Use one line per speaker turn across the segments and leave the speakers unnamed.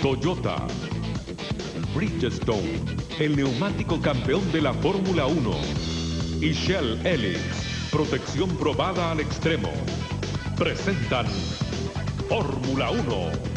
Toyota. Bridgestone, el neumático campeón de la Fórmula 1. Y Shell Helix, protección probada al extremo. Presentan Fórmula 1.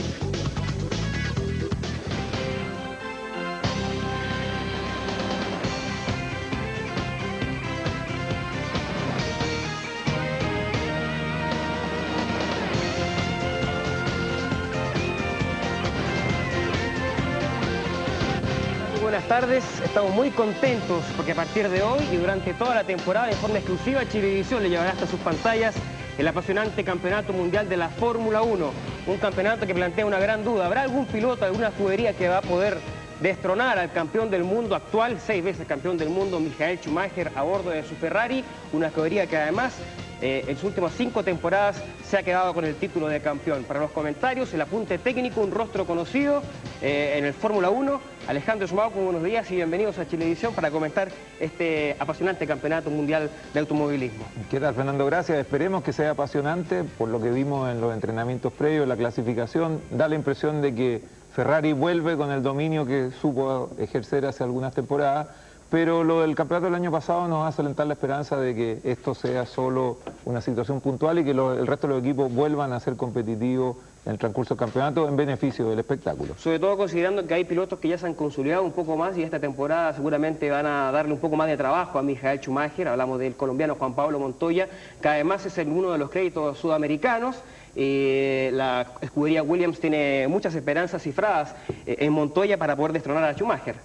Buenas tardes, estamos muy contentos porque a partir de hoy y durante toda la temporada, en forma exclusiva, Chilevisión le llevará hasta sus pantallas el apasionante Campeonato Mundial de la Fórmula 1. Un campeonato que plantea una gran duda. ¿Habrá algún piloto, alguna escudería que va a poder destronar al campeón del mundo actual, 6 veces campeón del mundo, Michael Schumacher, a bordo de su Ferrari? Una escudería que además en sus últimas 5 temporadas se ha quedado con el título de campeón. Para los comentarios, el apunte técnico, un rostro conocido en el Fórmula 1. Alejandro Schmauck, buenos días y bienvenidos a Chilevisión para comentar este apasionante campeonato mundial de automovilismo.
¿Qué tal, Fernando? Gracias. Esperemos que sea apasionante por lo que vimos en los entrenamientos previos, la clasificación. Da la impresión de que Ferrari vuelve con el dominio que supo ejercer hace algunas temporadas, pero lo del campeonato del año pasado nos hace alentar la esperanza de que esto sea solo una situación puntual y que el resto de los equipos vuelvan a ser competitivos en el transcurso del campeonato en beneficio del espectáculo.
Sobre todo considerando que hay pilotos que ya se han consolidado un poco más y esta temporada seguramente van a darle un poco más de trabajo a Michael Schumacher. Hablamos del colombiano Juan Pablo Montoya, que además es uno de los créditos sudamericanos. La escudería Williams tiene muchas esperanzas cifradas en Montoya para poder destronar a Schumacher.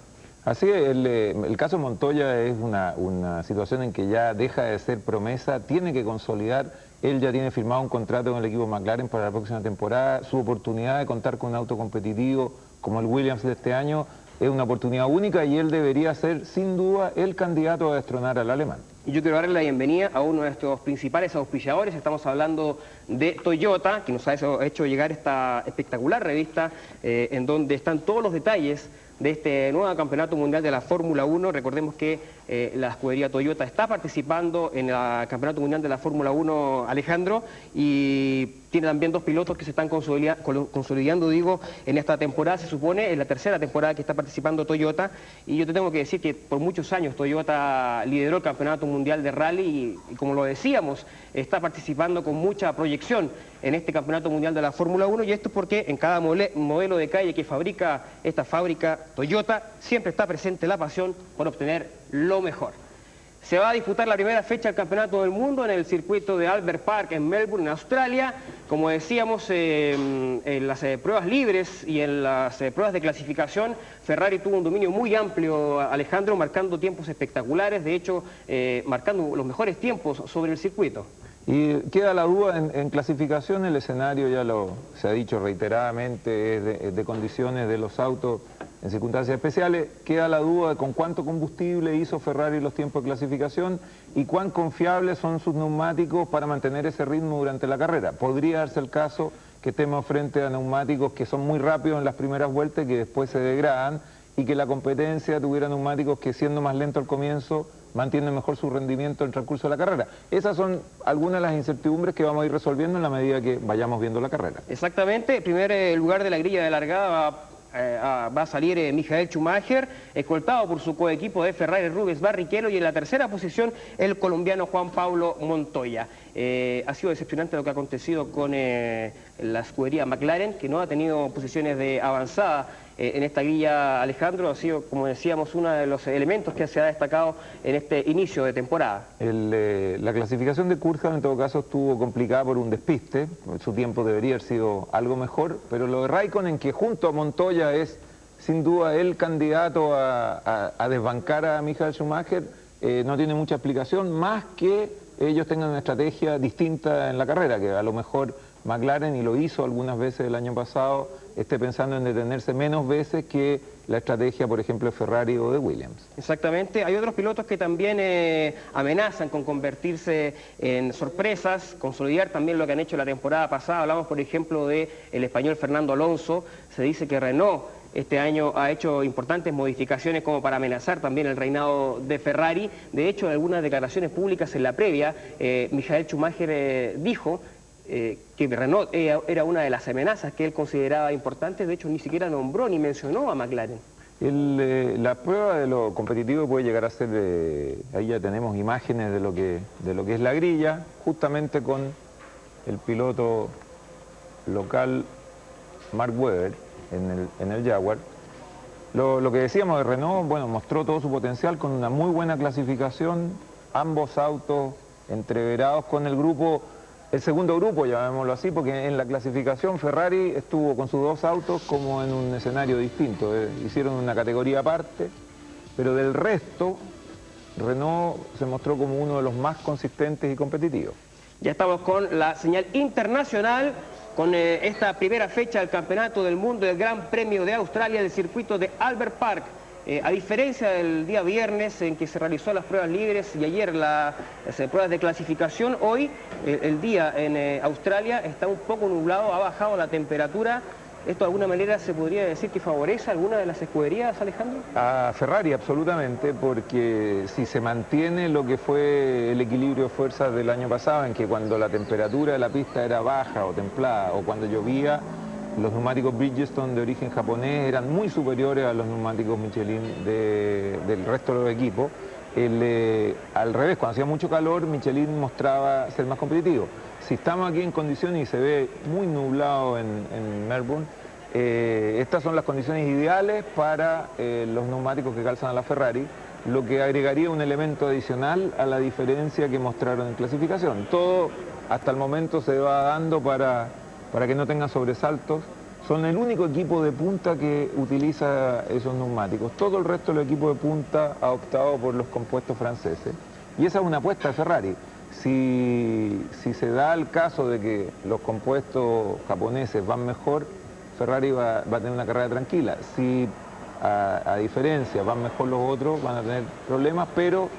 Así es, el caso Montoya es una situación en que ya deja de ser promesa, tiene que consolidar. Él ya tiene firmado un contrato con el equipo McLaren para la próxima temporada. Su oportunidad de contar con un auto competitivo como el Williams de este año es una oportunidad única y él debería ser, sin duda, el candidato a destronar al alemán.
Y yo quiero darle la bienvenida a uno de nuestros principales auspiciadores. Estamos hablando de Toyota, que nos ha hecho llegar esta espectacular revista en donde están todos los detalles de este nuevo campeonato mundial de la Fórmula 1. Recordemos que la escudería Toyota está participando en el campeonato mundial de la Fórmula 1, Alejandro, y tiene también 2 pilotos que se están consolidando, en esta temporada. Se supone es la tercera temporada que está participando Toyota, y yo te tengo que decir que por muchos años Toyota lideró el campeonato mundial de rally y como lo decíamos, está participando con mucha proyección en este campeonato mundial de la Fórmula 1, y esto es porque en cada modelo de calle que fabrica esta fábrica Toyota siempre está presente la pasión por obtener lo mejor. Se va a disputar la primera fecha del Campeonato del Mundo en el circuito de Albert Park en Melbourne, en Australia. Como decíamos, en las pruebas libres y en las pruebas de clasificación, Ferrari tuvo un dominio muy amplio, Alejandro, marcando tiempos espectaculares, de hecho, marcando los mejores tiempos sobre el circuito.
Y queda la duda, en clasificación el escenario ya se ha dicho reiteradamente, es de condiciones de los autos en circunstancias especiales. Queda la duda de con cuánto combustible hizo Ferrari los tiempos de clasificación y cuán confiables son sus neumáticos para mantener ese ritmo durante la carrera. Podría darse el caso que estemos frente a neumáticos que son muy rápidos en las primeras vueltas y que después se degradan, y que la competencia tuviera neumáticos que, siendo más lento al comienzo, mantienen mejor su rendimiento en el transcurso de la carrera. Esas son algunas de las incertidumbres que vamos a ir resolviendo en la medida que vayamos viendo la carrera.
Exactamente, el primer lugar de la grilla de largada va a salir Michael Schumacher, escoltado por su coequipo de Ferrari, Rubens Barrichello, y en la tercera posición el colombiano Juan Pablo Montoya. Ha sido decepcionante lo que ha acontecido con la escudería McLaren, que no ha tenido posiciones de avanzada en esta grilla, Alejandro. Ha sido, como decíamos, uno de los elementos que se ha destacado en este inicio de temporada.
La clasificación de Coulthard en todo caso estuvo complicada por un despiste, su tiempo debería haber sido algo mejor, pero lo de Raikkonen, que junto a Montoya es sin duda el candidato a desbancar a Michael Schumacher, no tiene mucha explicación, más que ellos tengan una estrategia distinta en la carrera, que a lo mejor McLaren, y lo hizo algunas veces el año pasado, esté pensando en detenerse menos veces que la estrategia, por ejemplo, de Ferrari o de Williams.
Exactamente. Hay otros pilotos que también amenazan con convertirse en sorpresas, consolidar también lo que han hecho la temporada pasada. Hablamos, por ejemplo, del español Fernando Alonso. Se dice que Renault este año ha hecho importantes modificaciones como para amenazar también el reinado de Ferrari. De hecho, en algunas declaraciones públicas en la previa, Michael Schumacher dijo que Renault era una de las amenazas que él consideraba importantes, de hecho ni siquiera nombró ni mencionó a McLaren.
La prueba de lo competitivo puede llegar a ser, ahí ya tenemos imágenes de lo que es la grilla, justamente con el piloto local Mark Webber en el Jaguar. Lo que decíamos de Renault, bueno, mostró todo su potencial con una muy buena clasificación, ambos autos entreverados con el grupo, el segundo grupo, llamémoslo así, porque en la clasificación Ferrari estuvo con sus dos autos como en un escenario distinto, hicieron una categoría aparte, pero del resto Renault se mostró como uno de los más consistentes y competitivos.
Ya estamos con la señal internacional, con esta primera fecha del Campeonato del Mundo del Gran Premio de Australia del circuito de Albert Park. A diferencia del día viernes en que se realizó las pruebas libres y ayer las pruebas de clasificación, hoy el día en Australia está un poco nublado, ha bajado la temperatura. ¿Esto de alguna manera se podría decir que favorece a alguna de las escuderías, Alejandro?
A Ferrari absolutamente, porque si se mantiene lo que fue el equilibrio de fuerzas del año pasado, en que cuando la temperatura de la pista era baja o templada, o cuando llovía, los neumáticos Bridgestone de origen japonés eran muy superiores a los neumáticos Michelin del resto de los equipos. Al revés, cuando hacía mucho calor, Michelin mostraba ser más competitivo. Si estamos aquí en condiciones y se ve muy nublado en Melbourne, estas son las condiciones ideales para los neumáticos que calzan a la Ferrari, lo que agregaría un elemento adicional a la diferencia que mostraron en clasificación. Todo hasta el momento se va dando para que no tengan sobresaltos. Son el único equipo de punta que utiliza esos neumáticos. Todo el resto del equipo de punta ha optado por los compuestos franceses. Y esa es una apuesta de Ferrari. Si se da el caso de que los compuestos japoneses van mejor, Ferrari va a tener una carrera tranquila. Si a diferencia van mejor los otros, van a tener problemas, pero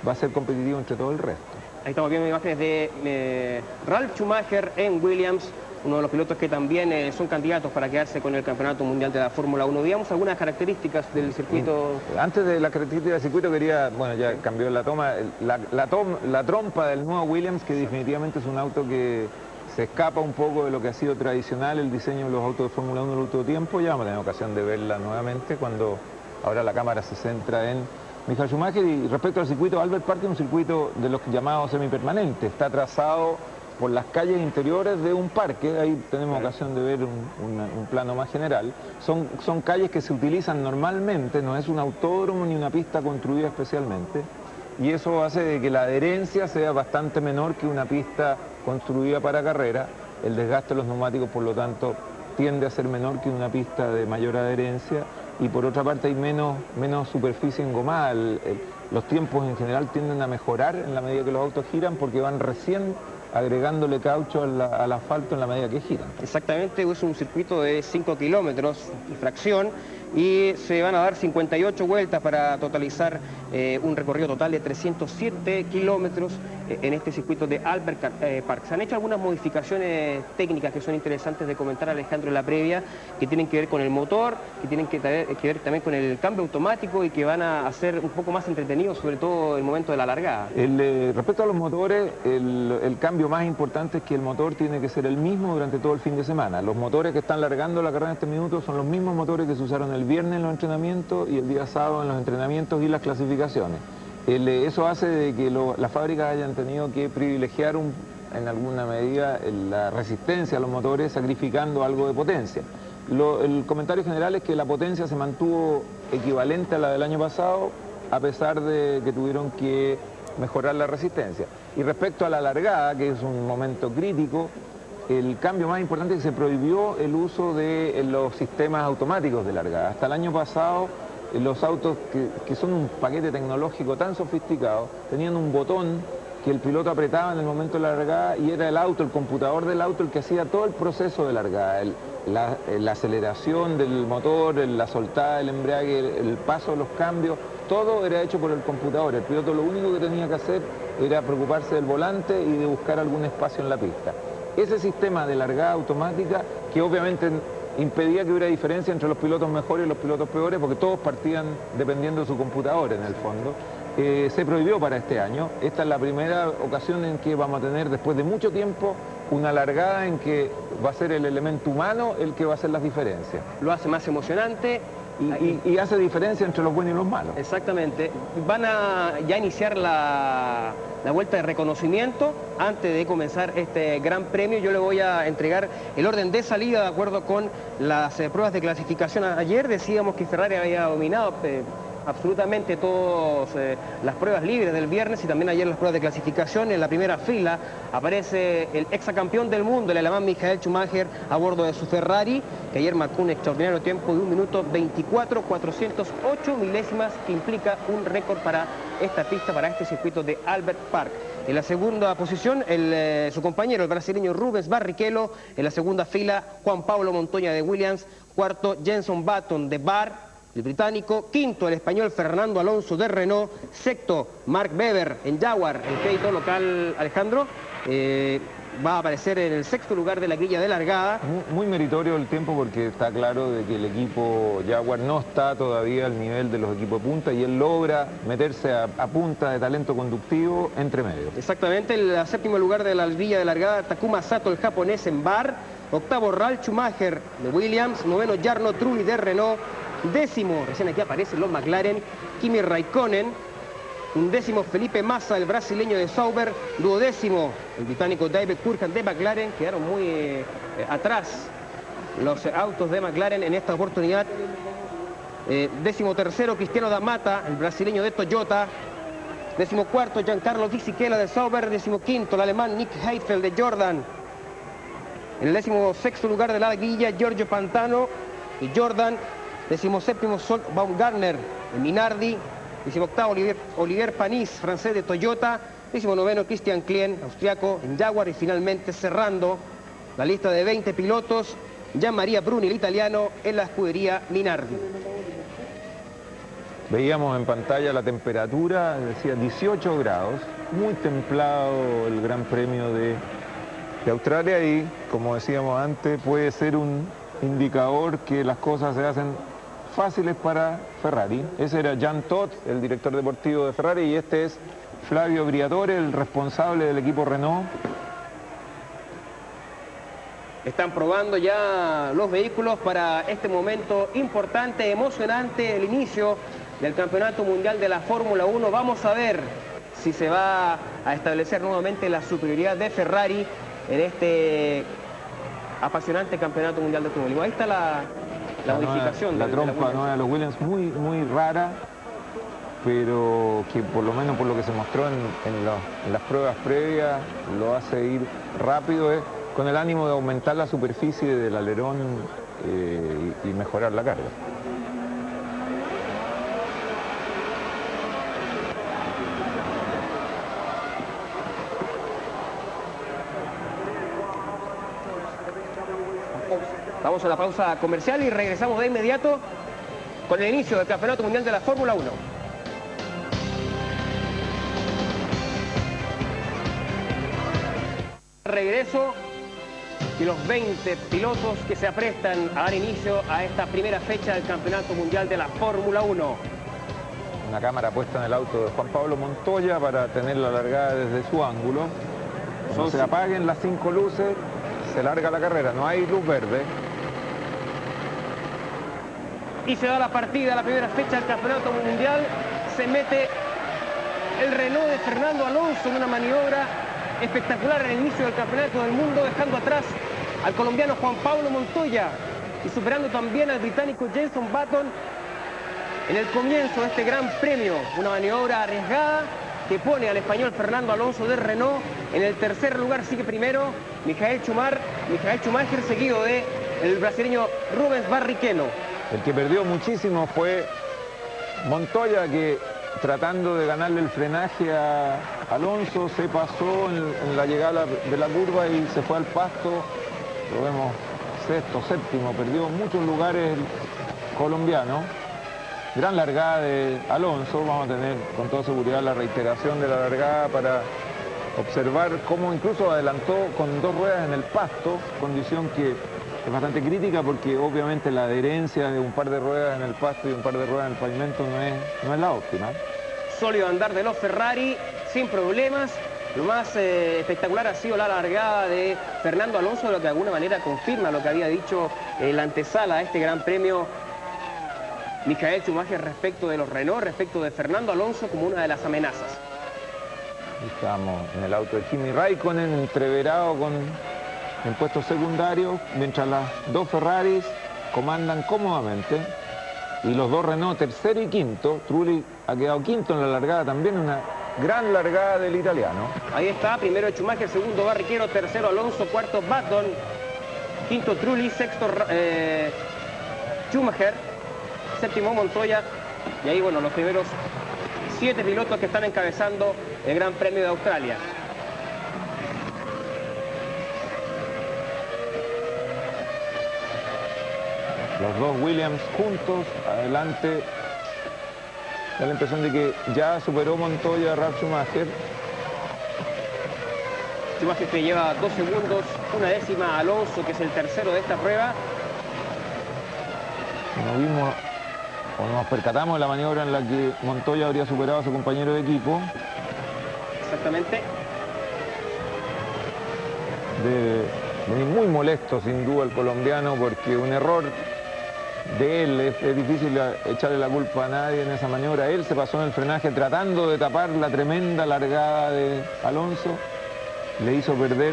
va a ser competitivo entre todo el resto.
Ahí estamos viendo imágenes de Ralf Schumacher en Williams, uno de los pilotos que también son candidatos para quedarse con el Campeonato Mundial de la Fórmula 1. Digamos algunas características del circuito.
Antes de las características del circuito quería, bueno, ya cambió la toma, la trompa del nuevo Williams, que definitivamente es un auto que se escapa un poco de lo que ha sido tradicional el diseño de los autos de Fórmula 1 en el último tiempo. Ya vamos a tener ocasión de verla nuevamente cuando ahora la cámara se centra en Michael Schumacher. Y respecto al circuito, Albert Park es un circuito de los llamados semipermanentes, está trazado por las calles interiores de un parque. Ahí tenemos ocasión de ver un plano más general. Son calles que se utilizan normalmente, no es un autódromo ni una pista construida especialmente, y eso hace de que la adherencia sea bastante menor que una pista construida para carrera. El desgaste de los neumáticos, por lo tanto, tiende a ser menor que una pista de mayor adherencia, y por otra parte hay menos superficie engomada. Los tiempos en general tienden a mejorar en la medida que los autos giran, porque van recién agregándole caucho al asfalto en la medida que giran.
Exactamente, es un circuito de 5 kilómetros y fracción, y se van a dar 58 vueltas para totalizar un recorrido total de 307 kilómetros en este circuito de Albert Park. Se han hecho algunas modificaciones técnicas que son interesantes de comentar, Alejandro, en la previa, que tienen que ver con el motor, que tienen que ver también con el cambio automático, y que van a hacer un poco más entretenido, sobre todo el momento de la largada.
Respecto a los motores, el cambio más importante es que el motor tiene que ser el mismo durante todo el fin de semana. Los motores que están largando la carrera en este minuto son los mismos motores que se usaron el viernes en los entrenamientos y el día sábado en los entrenamientos y las clasificaciones. Eso hace de que las fábricas hayan tenido que privilegiar en alguna medida la resistencia a los motores, sacrificando algo de potencia. El comentario general es que la potencia se mantuvo equivalente a la del año pasado, a pesar de que tuvieron que mejorar la resistencia. Y respecto a la largada, que es un momento crítico, el cambio más importante es que se prohibió el uso de los sistemas automáticos de largada. Hasta el año pasado, los autos que son un paquete tecnológico tan sofisticado, tenían un botón que el piloto apretaba en el momento de la largada, y era el computador del auto, el que hacía todo el proceso de largada, la aceleración del motor, la soltada del embrague, el paso de los cambios, todo era hecho por el computador. El piloto lo único que tenía que hacer era preocuparse del volante y de buscar algún espacio en la pista. Ese sistema de largada automática, que obviamente impedía que hubiera diferencia entre los pilotos mejores y los pilotos peores, porque todos partían dependiendo de su computador en el fondo, se prohibió para este año. Esta es la primera ocasión en que vamos a tener, después de mucho tiempo, una largada en que va a ser el elemento humano el que va a hacer las diferencias.
Lo hace más emocionante.
Y hace diferencia entre los buenos y los malos.
Exactamente. Van a ya iniciar la vuelta de reconocimiento. Antes de comenzar este gran premio, yo le voy a entregar el orden de salida de acuerdo con las pruebas de clasificación. Ayer decíamos que Ferrari había dominado absolutamente todas las pruebas libres del viernes y también ayer las pruebas de clasificación. En la primera fila aparece el exacampeón del mundo, el alemán Michael Schumacher, a bordo de su Ferrari, que ayer marcó un extraordinario tiempo de 1 minuto 24.408 milésimas, que implica un récord para esta pista, para este circuito de Albert Park. En la segunda posición, su compañero, el brasileño Rubens Barrichello. En la segunda fila, Juan Pablo Montoya de Williams. Cuarto, Jenson Button de Bar, el británico. Quinto, el español Fernando Alonso de Renault. Sexto, Mark Webber en Jaguar, el crédito local Alejandro. Va a aparecer en el sexto lugar de la grilla de largada.
Muy meritorio el tiempo porque está claro de que el equipo Jaguar no está todavía al nivel de los equipos de punta y él logra meterse a punta de talento conductivo entre medio.
Exactamente, el séptimo lugar de la grilla de largada, Takuma Sato, el japonés en Bar. Octavo, Ralf Schumacher de Williams. Noveno, Jarno Trulli de Renault. Décimo, recién aquí aparecen los McLaren, Kimi Raikkonen. Undécimo, Felipe Massa, el brasileño de Sauber. Duodécimo, el británico David Coulthard de McLaren. Quedaron muy atrás los autos de McLaren en esta oportunidad. Décimo tercero, Cristiano D'Amata, el brasileño de Toyota. Décimo cuarto, Giancarlo Fisichella de Sauber. Décimo quinto, el alemán Nick Heidfeld de Jordan. En el décimo sexto lugar de la grilla, Giorgio Pantano de Jordan. 17º, Sol Baumgartner de Minardi. 18º, Olivier Panis, francés de Toyota. 19º, Christian Klien, austriaco en Jaguar. Y finalmente, cerrando la lista de 20 pilotos, Gianmaria Bruni, el italiano, en la escudería Minardi.
Veíamos en pantalla la temperatura, decía 18 grados, muy templado el Gran Premio de Australia y, como decíamos antes, puede ser un indicador que las cosas se hacen fáciles para Ferrari. Ese era Jean Todt, el director deportivo de Ferrari, y este es Flavio Briatore, el responsable del equipo Renault.
Están probando ya los vehículos para este momento importante, emocionante, el inicio del Campeonato Mundial de la Fórmula 1. Vamos a ver si se va a establecer nuevamente la superioridad de Ferrari en este apasionante Campeonato Mundial de Automovilismo. Ahí está la modificación.
La trompa nueva de los Williams, muy rara, pero que por lo menos por lo que se mostró en las pruebas previas, lo hace ir rápido, con el ánimo de aumentar la superficie del alerón y mejorar la carga.
Vamos a la pausa comercial y regresamos de inmediato con el inicio del Campeonato Mundial de la Fórmula 1. Regreso y los 20 pilotos que se aprestan a dar inicio a esta primera fecha del Campeonato Mundial de la Fórmula 1.
Una cámara puesta en el auto de Juan Pablo Montoya para tener la largada desde su ángulo. Cuando se apaguen las 5 luces, se larga la carrera, no hay luz verde.
Y se da la partida, la primera fecha del Campeonato Mundial. Se mete el Renault de Fernando Alonso en una maniobra espectacular en el inicio del Campeonato del Mundo, dejando atrás al colombiano Juan Pablo Montoya y superando también al británico Jenson Button en el comienzo de este gran premio. Una maniobra arriesgada que pone al español Fernando Alonso de Renault en el tercer lugar. Sigue primero Michael Schumacher, seguido de el brasileño Rubens Barrichello.
El que perdió muchísimo fue Montoya, que tratando de ganarle el frenaje a Alonso se pasó en la llegada de la curva y se fue al pasto. Lo vemos sexto, séptimo, perdió muchos lugares el colombiano. Gran largada de Alonso, vamos a tener con toda seguridad la reiteración de la largada para observar cómo incluso adelantó con 2 ruedas en el pasto, condición que es bastante crítica porque obviamente la adherencia de un par de ruedas en el pasto y un par de ruedas en el pavimento no es la óptima.
Sólido andar de los Ferrari, sin problemas. Lo más espectacular ha sido la largada de Fernando Alonso, lo que de alguna manera confirma lo que había dicho la antesala a este Gran Premio Michael Schumacher respecto de los Renault, respecto de Fernando Alonso como una de las amenazas.
Estamos en el auto de Kimi Raikkonen, entreverado en puestos secundarios, mientras las dos Ferraris comandan cómodamente. Y los dos Renault, tercero y quinto. Trulli ha quedado quinto en la largada, también una gran largada del italiano.
Ahí está, primero Schumacher, segundo Barrichello, tercero Alonso, cuarto Button, quinto Trulli, sexto Schumacher, séptimo Montoya, y ahí, bueno, los primeros 7 pilotos que están encabezando el Gran Premio de Australia.
Los dos Williams juntos, adelante. Da la impresión de que ya superó Montoya a Ralf Schumacher.
Schumacher que lleva 2 segundos, una décima a Alonso, que es el tercero de esta prueba.
Nos vimos, o nos percatamos de la maniobra en la que Montoya habría superado a su compañero de equipo.
Exactamente.
De venir muy molesto sin duda el colombiano, porque un error de él, es difícil echarle la culpa a nadie en esa maniobra. Él se pasó en el frenaje tratando de tapar la tremenda largada de Alonso. Le hizo perder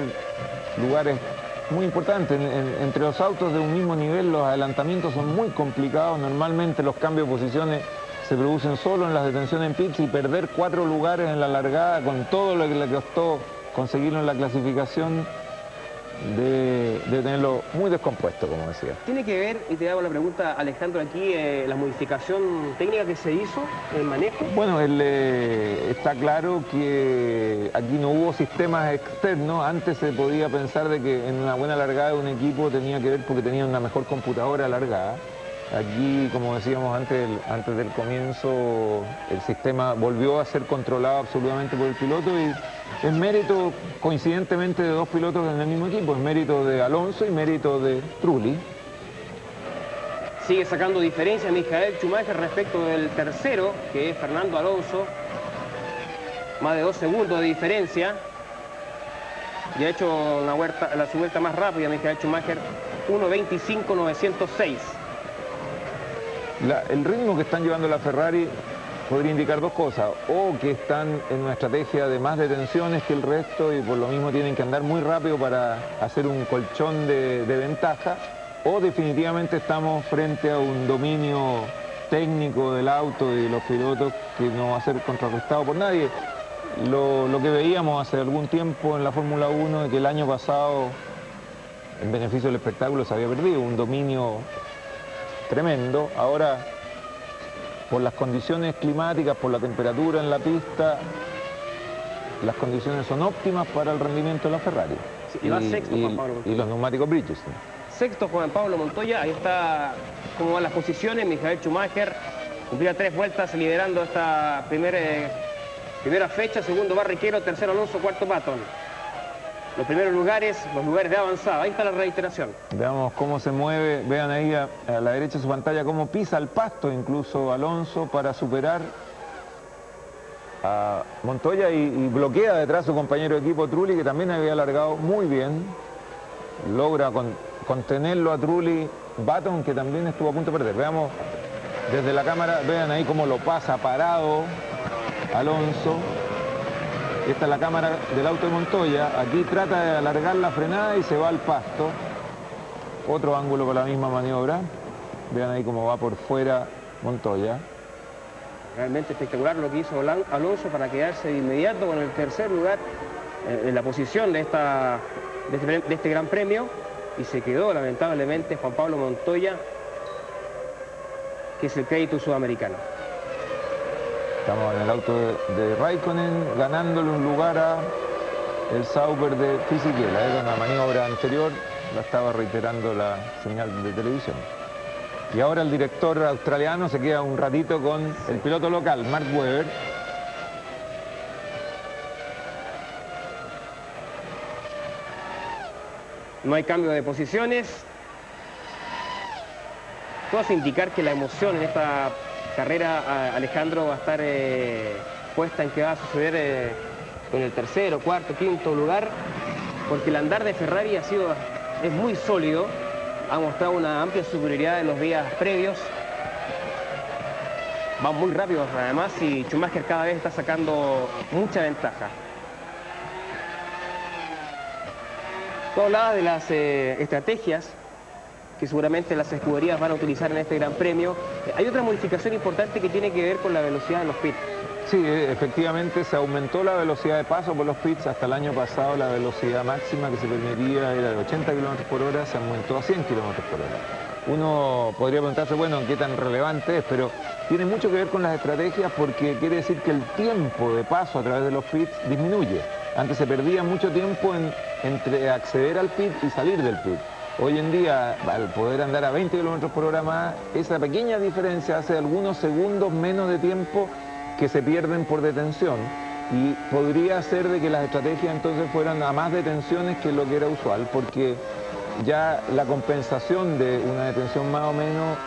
lugares muy importantes. Entre los autos de un mismo nivel los adelantamientos son muy complicados. Normalmente los cambios de posiciones se producen solo en las detenciones en pits, y perder 4 lugares en la largada con todo lo que le costó conseguirlo en la clasificación, de tenerlo muy descompuesto, como decía.
Tiene que ver, y te hago la pregunta, Alejandro, aquí la modificación técnica que se hizo en el manejo.
Bueno, está claro que aquí no hubo sistemas externos. Antes se podía pensar de que en una buena largada de un equipo tenía que ver porque tenía una mejor computadora largada. Aquí, como decíamos antes del comienzo, el sistema volvió a ser controlado absolutamente por el piloto, y es mérito, coincidentemente, de 2 pilotos en el mismo equipo. Es mérito de Alonso y mérito de Trulli.
Sigue sacando diferencia Michael Schumacher respecto del tercero, que es Fernando Alonso. Más de 2 segundos de diferencia. Y ha hecho su vuelta más rápida Michael Schumacher, 1.25.906.
El ritmo que están llevando la Ferrari podría indicar 2 cosas: o que están en una estrategia de más detenciones que el resto y por lo mismo tienen que andar muy rápido para hacer un colchón de ventaja, o definitivamente estamos frente a un dominio técnico del auto y de los pilotos que no va a ser contrarrestado por nadie. Lo que veíamos hace algún tiempo en la Fórmula 1, de que el año pasado, en beneficio del espectáculo, se había perdido un dominio tremendo. Ahora, por las condiciones climáticas, por la temperatura en la pista, las condiciones son óptimas para el rendimiento de la Ferrari.
Sí, y va sexto, Juan Pablo Montoya.
Y los neumáticos Bridgestone.
Sexto Juan Pablo Montoya, ahí está cómo van las posiciones. Michael Schumacher cumplía 3 vueltas liderando esta primera fecha, segundo Barrichello, tercero Alonso, cuarto Button. Los primeros lugares, los lugares de avanzada. Ahí está la reiteración.
Veamos cómo se mueve, vean ahí a la derecha de su pantalla cómo pisa el pasto incluso Alonso para superar a Montoya, y bloquea detrás a su compañero de equipo Trulli, que también había alargado muy bien. Logra contenerlo a Trulli Button, que también estuvo a punto de perder. Veamos desde la cámara, vean ahí cómo lo pasa parado Alonso. Esta es la cámara del auto de Montoya. Aquí trata de alargar la frenada y se va al pasto. Otro ángulo para la misma maniobra. Vean ahí cómo va por fuera Montoya.
Realmente espectacular lo que hizo Alonso para quedarse de inmediato con el tercer lugar en la posición de este Gran Premio. Y se quedó lamentablemente Juan Pablo Montoya, que es el crédito sudamericano.
Estamos en el auto de Raikkonen, ganándole un lugar a el Sauber de Fisichella. Era una maniobra anterior, la estaba reiterando la señal de televisión. Y ahora el director australiano se queda un ratito con el piloto local, Mark Webber.
No hay cambio de posiciones. Todo hace indicar que la emoción en esta carrera, Alejandro, va a estar puesta en qué va a suceder en el tercero, cuarto, quinto lugar, porque el andar de Ferrari es muy sólido, ha mostrado una amplia superioridad en los días previos. Van muy rápidos además y Schumacher cada vez está sacando mucha ventaja. Tú hablabas de las estrategias que seguramente las escuderías van a utilizar en este Gran Premio. Hay otra modificación importante que tiene que ver con la velocidad de los pits.
Sí, efectivamente se aumentó la velocidad de paso por los pits. Hasta el año pasado la velocidad máxima que se permitía era de 80 km por hora, se aumentó a 100 km por hora. Uno podría preguntarse, bueno, ¿qué tan relevante es? Pero tiene mucho que ver con las estrategias porque quiere decir que el tiempo de paso a través de los pits disminuye. Antes se perdía mucho tiempo entre acceder al pit y salir del pit. Hoy en día, al poder andar a 20 km por hora más, esa pequeña diferencia hace algunos segundos menos de tiempo que se pierden por detención. Y podría ser de que las estrategias entonces fueran a más detenciones que lo que era usual, porque ya la compensación de una detención más o menos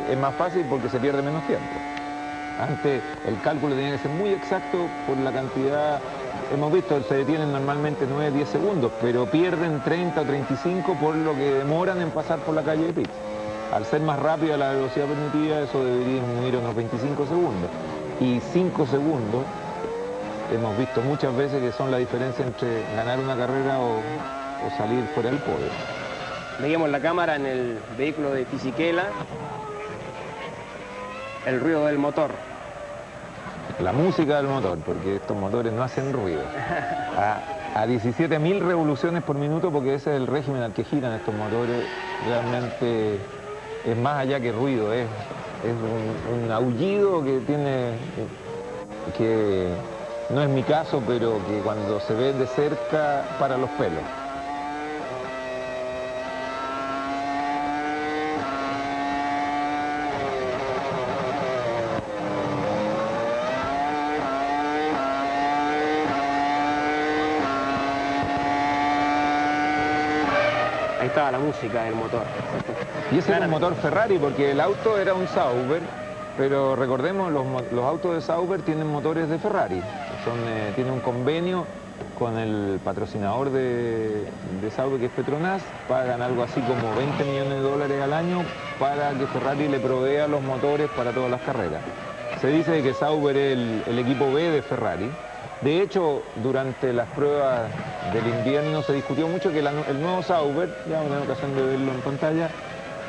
es más fácil porque se pierde menos tiempo. Antes el cálculo tenía que ser muy exacto por la cantidad, hemos visto, se detienen normalmente 9-10 segundos, pero pierden 30 o 35 por lo que demoran en pasar por la calle de pits. Al ser más rápida la velocidad permitida, eso debería disminuir unos 25 segundos. Y 5 segundos, hemos visto muchas veces que son la diferencia entre ganar una carrera o salir fuera del podio.
Veíamos la cámara en el vehículo de Fisichella, el ruido del motor.
La música del motor, porque estos motores no hacen ruido. A 17.000 revoluciones por minuto, porque ese es el régimen al que giran estos motores, realmente es más allá que ruido, es un aullido que tiene, que no es mi caso, pero que cuando se ve de cerca para los pelos.
Ahí estaba la música del motor.
Y ese era un motor Ferrari, porque el auto era un Sauber, pero recordemos, los autos de Sauber tienen motores de Ferrari. Tienen un convenio con el patrocinador de Sauber, que es Petronas. Pagan algo así como 20 millones de dólares al año para que Ferrari le provea los motores para todas las carreras. Se dice que Sauber es el equipo B de Ferrari. De hecho, durante las pruebas del invierno se discutió mucho que el nuevo Sauber, ya hemos tenido ocasión de verlo en pantalla,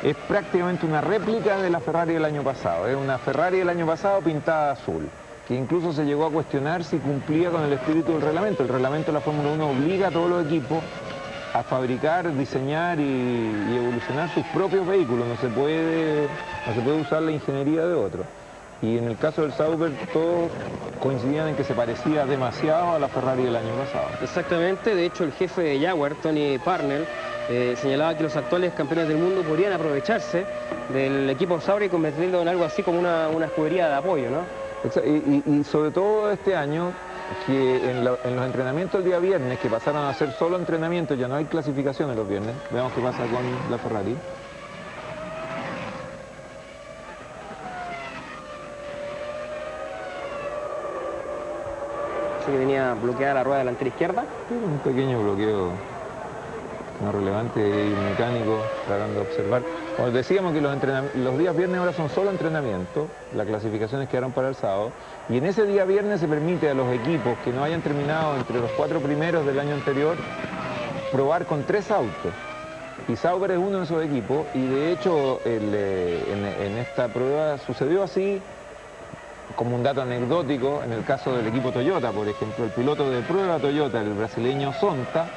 es prácticamente una réplica de la Ferrari del año pasado. Es una Ferrari del año pasado pintada azul, que incluso se llegó a cuestionar si cumplía con el espíritu del reglamento. El reglamento de la Fórmula 1 obliga a todos los equipos a fabricar, diseñar y evolucionar sus propios vehículos. No se puede usar la ingeniería de otro. Y en el caso del Sauber todos coincidían en que se parecía demasiado a la Ferrari del año pasado.
Exactamente, de hecho el jefe de Jaguar, Tony Parnell, señalaba que los actuales campeones del mundo podrían aprovecharse del equipo Sauber y convertirlo en algo así como una escudería de apoyo, ¿no?
Y sobre todo este año, que en los entrenamientos el día viernes, que pasaron a ser solo entrenamientos, ya no hay clasificaciones los viernes, veamos qué pasa con la Ferrari.
Que venía bloqueada la rueda delantera izquierda.
Un pequeño bloqueo no relevante y un mecánico tratando de observar. Como decíamos que los días viernes ahora son solo entrenamiento, las clasificaciones quedaron para el sábado, y en ese día viernes se permite a los equipos que no hayan terminado entre los 4 primeros del año anterior probar con 3 autos. Y Sauber es uno de esos equipos, y de hecho en esta prueba sucedió así. Como un dato anecdótico, en el caso del equipo Toyota, por ejemplo, el piloto de prueba Toyota, el brasileño Sonta,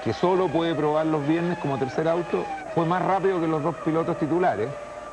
que solo puede probar los viernes como tercer auto, fue más rápido que los 2 pilotos titulares,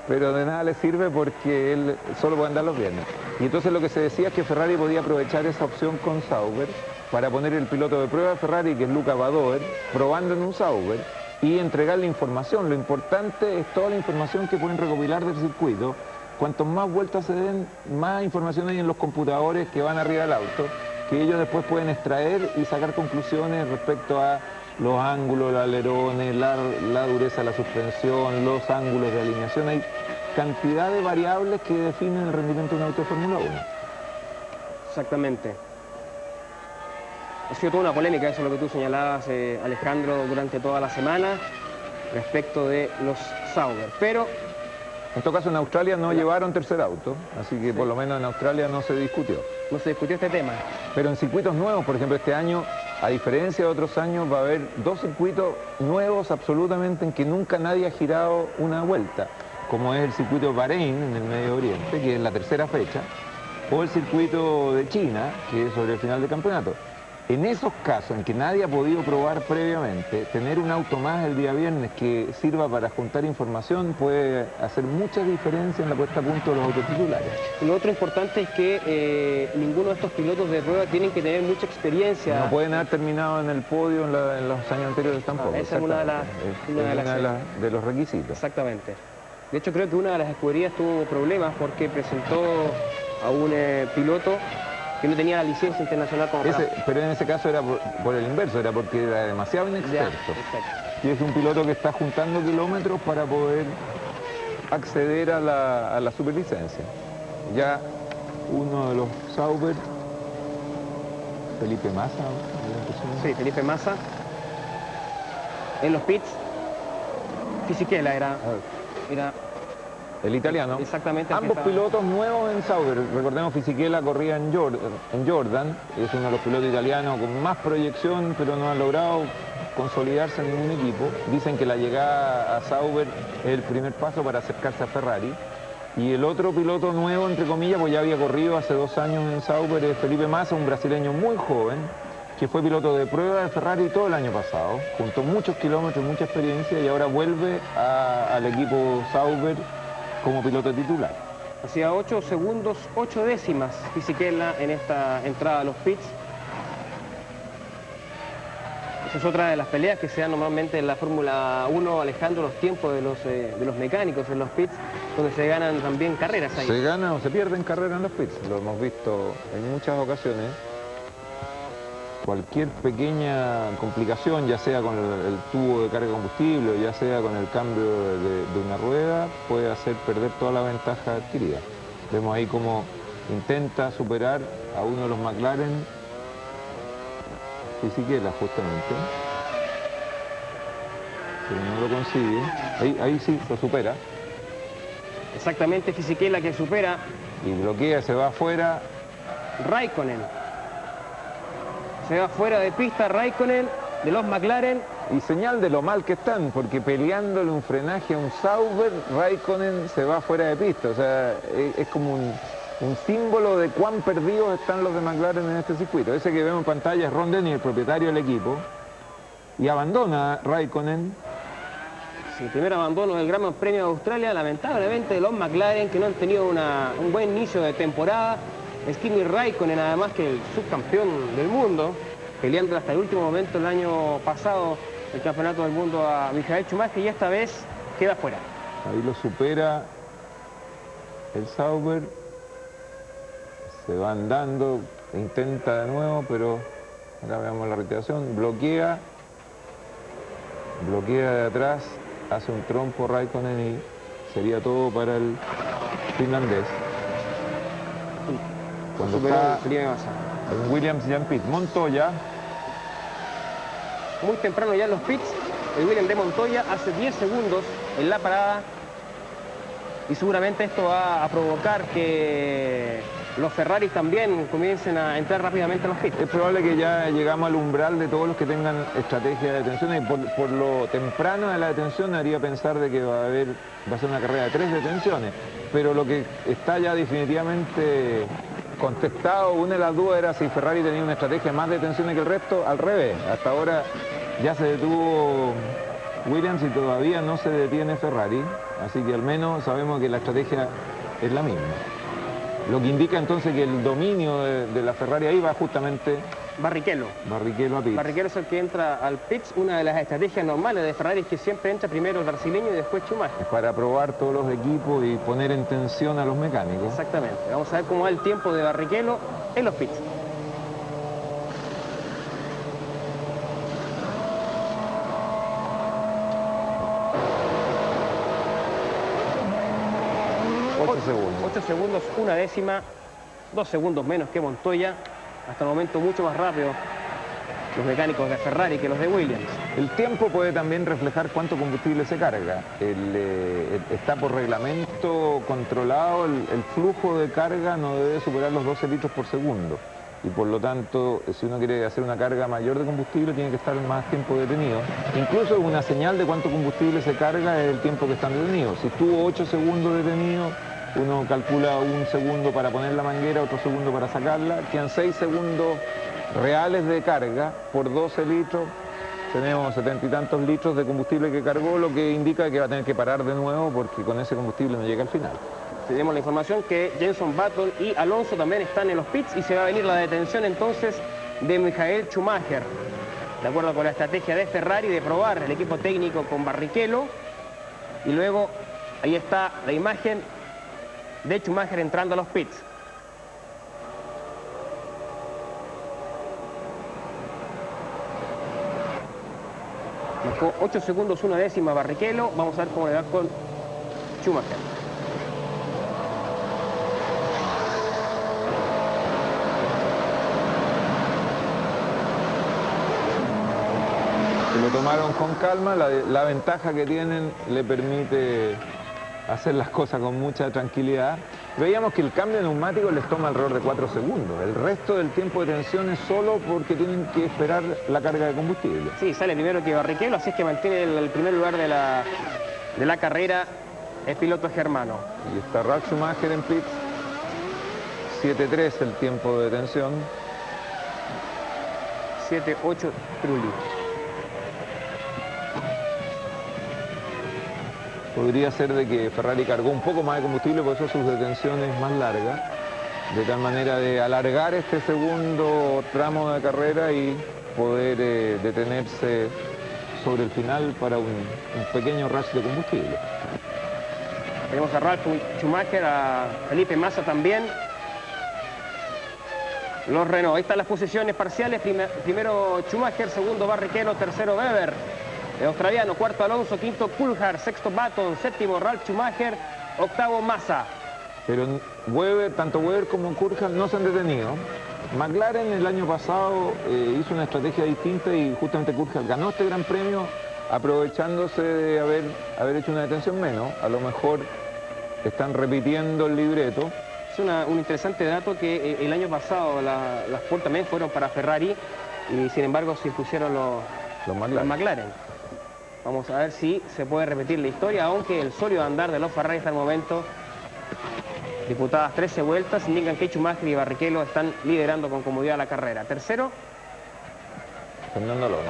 pero de nada le sirve porque él solo puede andar los viernes. Y entonces lo que se decía es que Ferrari podía aprovechar esa opción con Sauber para poner el piloto de prueba de Ferrari, que es Luca Badoer, probando en un Sauber y entregarle información. Lo importante es toda la información que pueden recopilar del circuito. Cuanto más vueltas se den, más información hay en los computadores que van arriba del auto, que ellos después pueden extraer y sacar conclusiones respecto a los ángulos, los alerones, la dureza de la suspensión, los ángulos de alineación. Hay cantidad de variables que definen el rendimiento de un auto de Fórmula 1.
Exactamente. Ha sido toda una polémica, eso es lo que tú señalabas, Alejandro, durante toda la semana, respecto de los Sauber. Pero
en todo caso, en Australia no llevaron tercer auto, así que por lo menos en Australia no se discutió.
no se discutió este tema.
Pero en circuitos nuevos, por ejemplo, este año, a diferencia de otros años, va a haber dos circuitos nuevos absolutamente en que nunca nadie ha girado una vuelta, como es el circuito Bahrein en el Medio Oriente, que es la tercera fecha, o el circuito de China, que es sobre el final del campeonato. En esos casos en que nadie ha podido probar previamente, tener un auto más el día viernes que sirva para juntar información puede hacer mucha diferencia en la puesta a punto de los autos titulares.
Y lo otro importante es que ninguno de estos pilotos de prueba tienen que tener mucha experiencia.
No pueden haber terminado en el podio en los años anteriores tampoco.
Esa es una
de los requisitos.
Exactamente. De hecho, creo que una de las escuderías tuvo problemas porque presentó a un piloto que no tenía la licencia internacional como
pero en ese caso era por el inverso, era porque era demasiado inexperto.
Exacto.
Y es un piloto que está juntando kilómetros para poder acceder a la superlicencia. Ya uno de los Sauber, Felipe Massa.
Sí, Felipe Massa. En los pits, Fisichella era
el italiano.
Exactamente.
Ambos pilotos nuevos en Sauber. Recordemos, Fisichella corría en Jordan. Es uno de los pilotos italianos con más proyección, pero no ha logrado consolidarse en ningún equipo. Dicen que la llegada a Sauber es el primer paso para acercarse a Ferrari. Y el otro piloto nuevo, entre comillas, pues ya había corrido hace 2 años en Sauber, es Felipe Massa, un brasileño muy joven, que fue piloto de prueba de Ferrari todo el año pasado. Juntó muchos kilómetros, mucha experiencia y ahora vuelve al equipo Sauber como piloto titular.
Hacía 8 segundos, 8 décimas Fisichella en esta entrada a los pits. Esa es otra de las peleas que se dan normalmente en la Fórmula 1, Alejandro, los tiempos de los mecánicos en los pits, donde se ganan también carreras ahí.
Se ganan o se pierden carreras en los pits, lo hemos visto en muchas ocasiones. Cualquier pequeña complicación, ya sea con el tubo de carga de combustible o ya sea con el cambio de una rueda, puede hacer perder toda la ventaja adquirida. Vemos ahí cómo intenta superar a uno de los McLaren, Fisichella justamente, pero no lo consigue. Ahí sí lo supera.
Exactamente, Fisichella que supera.
Y bloquea, se va afuera.
Raikkonen. Se va fuera de pista Raikkonen de los McLaren.
Y señal de lo mal que están, porque peleándole un frenaje a un Sauber, Raikkonen se va fuera de pista. O sea, es como un símbolo de cuán perdidos están los de McLaren en este circuito. Ese que vemos en pantalla es Ron Dennis, el propietario del equipo, y abandona Raikkonen.
Sí, primer abandono del Gran Premio de Australia, lamentablemente de los McLaren, que no han tenido un buen inicio de temporada. Kimi Raikkonen, además, que el subcampeón del mundo, peleando hasta el último momento el año pasado el campeonato del mundo a Michael Schumacher, y esta vez queda fuera.
Ahí lo supera el Sauber, se va andando, intenta de nuevo, pero acá veamos la retiración, bloquea de atrás, hace un trompo Raikkonen y sería todo para el finlandés. Cuando está en Williams ya en pit. Montoya.
Muy temprano ya en los pits, el Williams de Montoya hace 10 segundos en la parada, y seguramente esto va a provocar que los Ferraris también comiencen a entrar rápidamente en los pits.
Es probable que ya llegamos al umbral de todos los que tengan estrategia de detención, y por lo temprano de la detención haría pensar de que va a ser una carrera de 3 detenciones, pero lo que está ya definitivamente contestado, una de las dudas era si Ferrari tenía una estrategia más de detenciones que el resto. Al revés, hasta ahora ya se detuvo Williams y todavía no se detiene Ferrari, así que al menos sabemos que la estrategia es la misma. Lo que indica entonces que el dominio de la Ferrari ahí va justamente
Barrichello
a pits.
Barrichello es el que entra al pits. Una de las estrategias normales de Ferrari es que siempre entra primero el brasileño y después Schumacher.
Para probar todos los equipos y poner en tensión a los mecánicos.
Exactamente. Vamos a ver cómo va el tiempo de Barrichello en los pits.
Segundos.
8 segundos, 1 décima, 2 segundos menos que Montoya. Hasta el momento mucho más rápido los mecánicos de Ferrari que los de Williams.
El tiempo puede también reflejar cuánto combustible se carga. Está por reglamento controlado, el flujo de carga no debe superar los 12 litros por segundo. Y por lo tanto, si uno quiere hacer una carga mayor de combustible, tiene que estar más tiempo detenido. Incluso una señal de cuánto combustible se carga es el tiempo que están detenidos. Si estuvo 8 segundos detenido, uno calcula 1 segundo para poner la manguera, otro segundo para sacarla, quedan 6 segundos reales de carga por 12 litros. Tenemos 70 y tantos litros de combustible que cargó, lo que indica que va a tener que parar de nuevo porque con ese combustible no llega al final.
Tenemos la información que Jenson Button y Alonso también están en los pits y se va a venir la detención entonces de Michael Schumacher. De acuerdo con la estrategia de Ferrari de probar el equipo técnico con Barrichello. Y luego ahí está la imagen de Schumacher entrando a los pits. Marcó 8 segundos 1 décima Barrichello. Vamos a ver cómo le va con Schumacher.
Lo tomaron con calma, la ventaja que tienen le permite hacer las cosas con mucha tranquilidad. Veíamos que el cambio de neumáticos les toma alrededor de 4 segundos. El resto del tiempo de tensión es solo porque tienen que esperar la carga de combustible.
Sí, sale primero que Barrichello, así es que mantiene el primer lugar de la carrera el piloto germano.
Y está Ralf Schumacher en pits. 7.3 el tiempo de detención.
7.8 Trulli.
Podría ser de que Ferrari cargó un poco más de combustible, por eso sus detenciones más largas, de tal manera de alargar este segundo tramo de carrera y poder detenerse sobre el final para un pequeño rush de combustible.
Tenemos a Ralf Schumacher, a Felipe Massa también. Los Renault, ahí están las posiciones parciales, primero Schumacher, segundo Barrichello, tercero Webber. El australiano, cuarto Alonso, quinto Coulthard, sexto Button, séptimo Ralf Schumacher, octavo Massa.
Pero tanto Webber como Coulthard no se han detenido. McLaren el año pasado hizo una estrategia distinta y justamente Coulthard ganó este gran premio aprovechándose de haber hecho una detención menos. A lo mejor están repitiendo el libreto.
Es un interesante dato que el año pasado las puertas también fueron para Ferrari y sin embargo se impusieron los McLaren. Vamos a ver si se puede repetir la historia, aunque el sólido andar de los Ferrari hasta el momento, disputadas 13 vueltas, indican que Schumacher y Barrichello están liderando con comodidad la carrera. Tercero,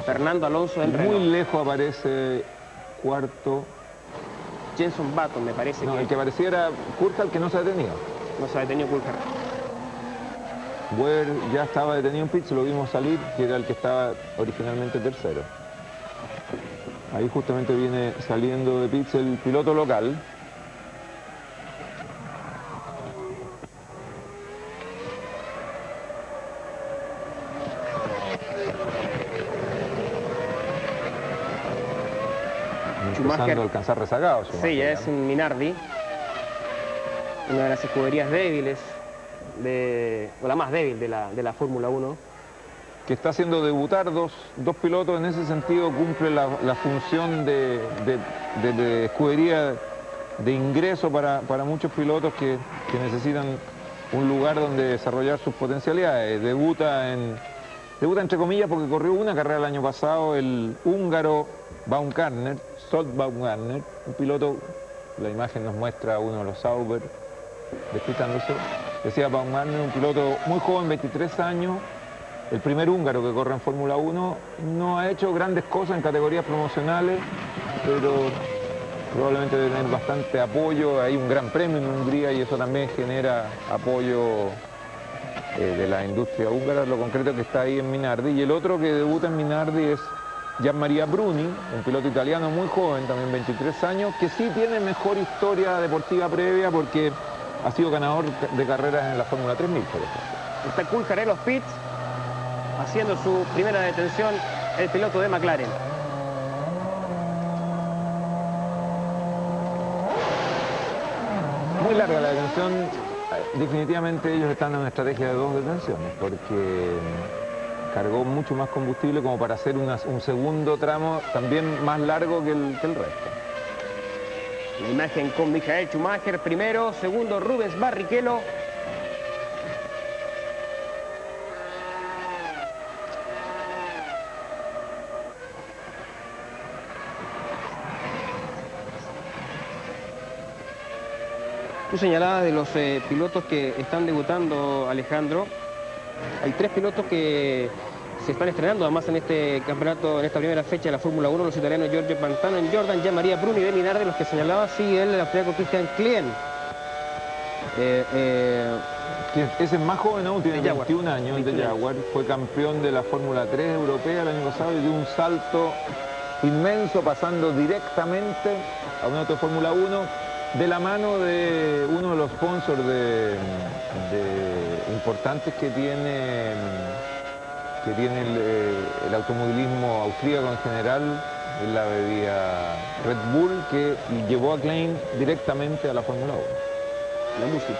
Fernando Alonso del Renault.
Muy lejos aparece cuarto.
Jenson Button me parece.
No, el que aparecía era Coulthard, que no se ha detenido.
No se ha detenido Coulthard.
Webber ya estaba detenido en pits, lo vimos salir, que era el que estaba originalmente tercero. Ahí justamente viene saliendo de pits el piloto local. Empezando a alcanzar rezagados.
Sí, ya es un Minardi. Una de las escuderías débiles, o la más débil de la Fórmula 1.
Que está haciendo debutar dos pilotos, en ese sentido cumple la función de escudería de ingreso para muchos pilotos que necesitan un lugar donde desarrollar sus potencialidades. Debuta entre comillas porque corrió una carrera el año pasado el húngaro Baumgartner, Zsolt Baumgartner, un piloto, la imagen nos muestra uno de los Sauber despistándose, decía Baumgartner, un piloto muy joven, 23 años, el primer húngaro que corre en Fórmula 1, no ha hecho grandes cosas en categorías promocionales, pero probablemente debe tener bastante apoyo. Hay un gran premio en Hungría y eso también genera apoyo de la industria húngara. Lo concreto es que está ahí en Minardi. Y el otro que debuta en Minardi es Gianmaria Bruni, un piloto italiano muy joven, también 23 años, que sí tiene mejor historia deportiva previa porque ha sido ganador de carreras en la Fórmula 3000, por ejemplo.
Está Coulthard en los pits, haciendo su primera detención, el piloto de McLaren.
Muy larga la detención. Definitivamente ellos están en una estrategia de 2 detenciones, porque cargó mucho más combustible como para hacer un segundo tramo también más largo que el resto.
La imagen con Michael Schumacher primero, segundo Rubens Barrichello. Tú señalabas de los pilotos que están debutando, Alejandro. Hay 3 pilotos que se están estrenando además en este campeonato, en esta primera fecha de la Fórmula 1, los italianos Giorgio Pantano en Jordan, Gianmaria Bruni de Minardi, los que señalaba, sí, el austriaco Christian Klien.
Ese es más joven aún, tiene 21
Jaguar.
años, el de Jaguar, fue campeón de la Fórmula 3 europea el año pasado y dio un salto inmenso pasando directamente a un auto de Fórmula 1 de la mano de uno de los sponsors importantes que tiene el automovilismo austríaco en general, es la bebida Red Bull, que llevó a Klein directamente a la Fórmula 1.
La música.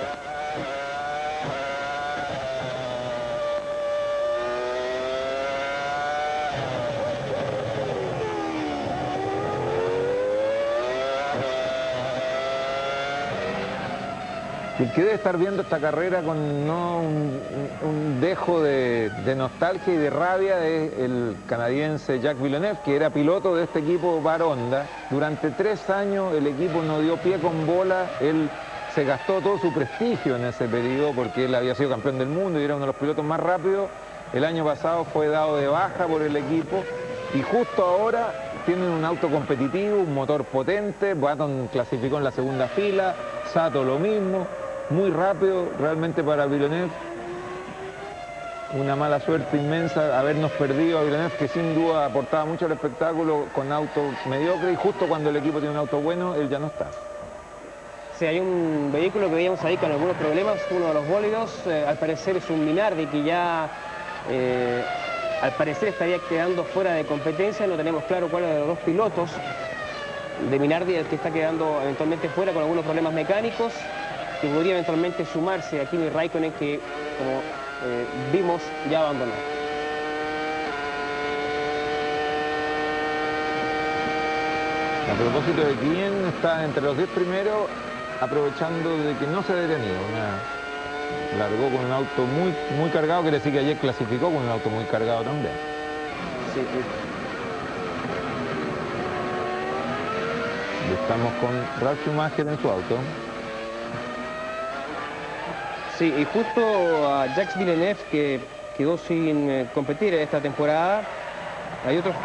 El que debe estar viendo esta carrera con un dejo de nostalgia y de rabia es el canadiense Jacques Villeneuve, que era piloto de este equipo Baronda. Durante 3 años el equipo no dio pie con bola, él se gastó todo su prestigio en ese periodo porque él había sido campeón del mundo y era uno de los pilotos más rápidos. El año pasado fue dado de baja por el equipo y justo ahora tienen un auto competitivo, un motor potente. Button clasificó en la segunda fila, Sato lo mismo. Muy rápido realmente para Villeneuve. Una mala suerte inmensa habernos perdido a Villeneuve, que sin duda aportaba mucho al espectáculo con auto mediocre, y justo cuando el equipo tiene un auto bueno, él ya no está.
Sí, hay un vehículo que veíamos ahí con algunos problemas, uno de los bólidos, al parecer es un Minardi que ya al parecer estaría quedando fuera de competencia. No tenemos claro cuál de los 2 pilotos de Minardi el que está quedando eventualmente fuera con algunos problemas mecánicos, que podría eventualmente sumarse a Kimi Raikkonen, que como vimos ya abandonó.
A propósito de quién está entre los 10 primeros, aprovechando de que no se ha detenido. Largó con un auto muy cargado, quiere decir que ayer clasificó con un auto muy cargado también.
Sí,
Y estamos con Ralf Schumacher en su auto.
sí, y justo a Jacques Villeneuve, que quedó sin competir esta temporada. Hay otros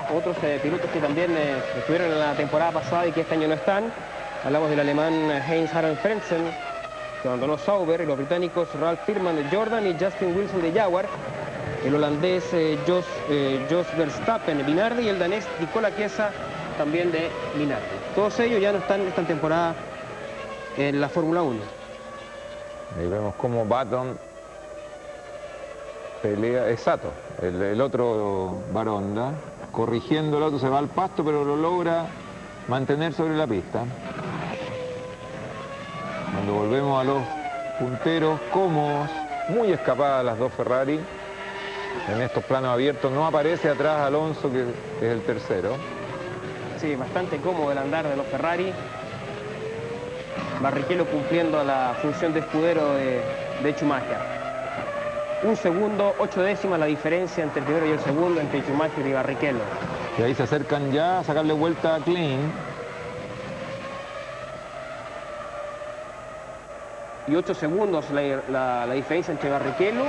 pilotos que también estuvieron en la temporada pasada y que este año no están. Hablamos del alemán Heinz-Harald Frentzen, que abandonó Sauber, y los británicos Ralf Firman de Jordan y Justin Wilson de Jaguar, el holandés Jos Verstappen de Minardi y el danés Nicola Chiesa también de Minardi. Todos ellos ya no están esta temporada en la Fórmula 1.
Ahí vemos cómo Button pelea, es Sato, el otro Baronda, corrigiendo el auto, se va al pasto, pero lo logra mantener sobre la pista. Cuando volvemos a los punteros cómodos, muy escapadas las 2 Ferrari, en estos planos abiertos no aparece atrás Alonso, que es el tercero.
Sí, bastante cómodo el andar de los Ferrari. Barrichello cumpliendo la función de escudero de Schumacher. 1 segundo, 8 décimas la diferencia entre el primero y el segundo, entre Schumacher y Barrichello.
Y ahí se acercan ya a sacarle vuelta a Klein.
Y 8 segundos la diferencia entre Barrichello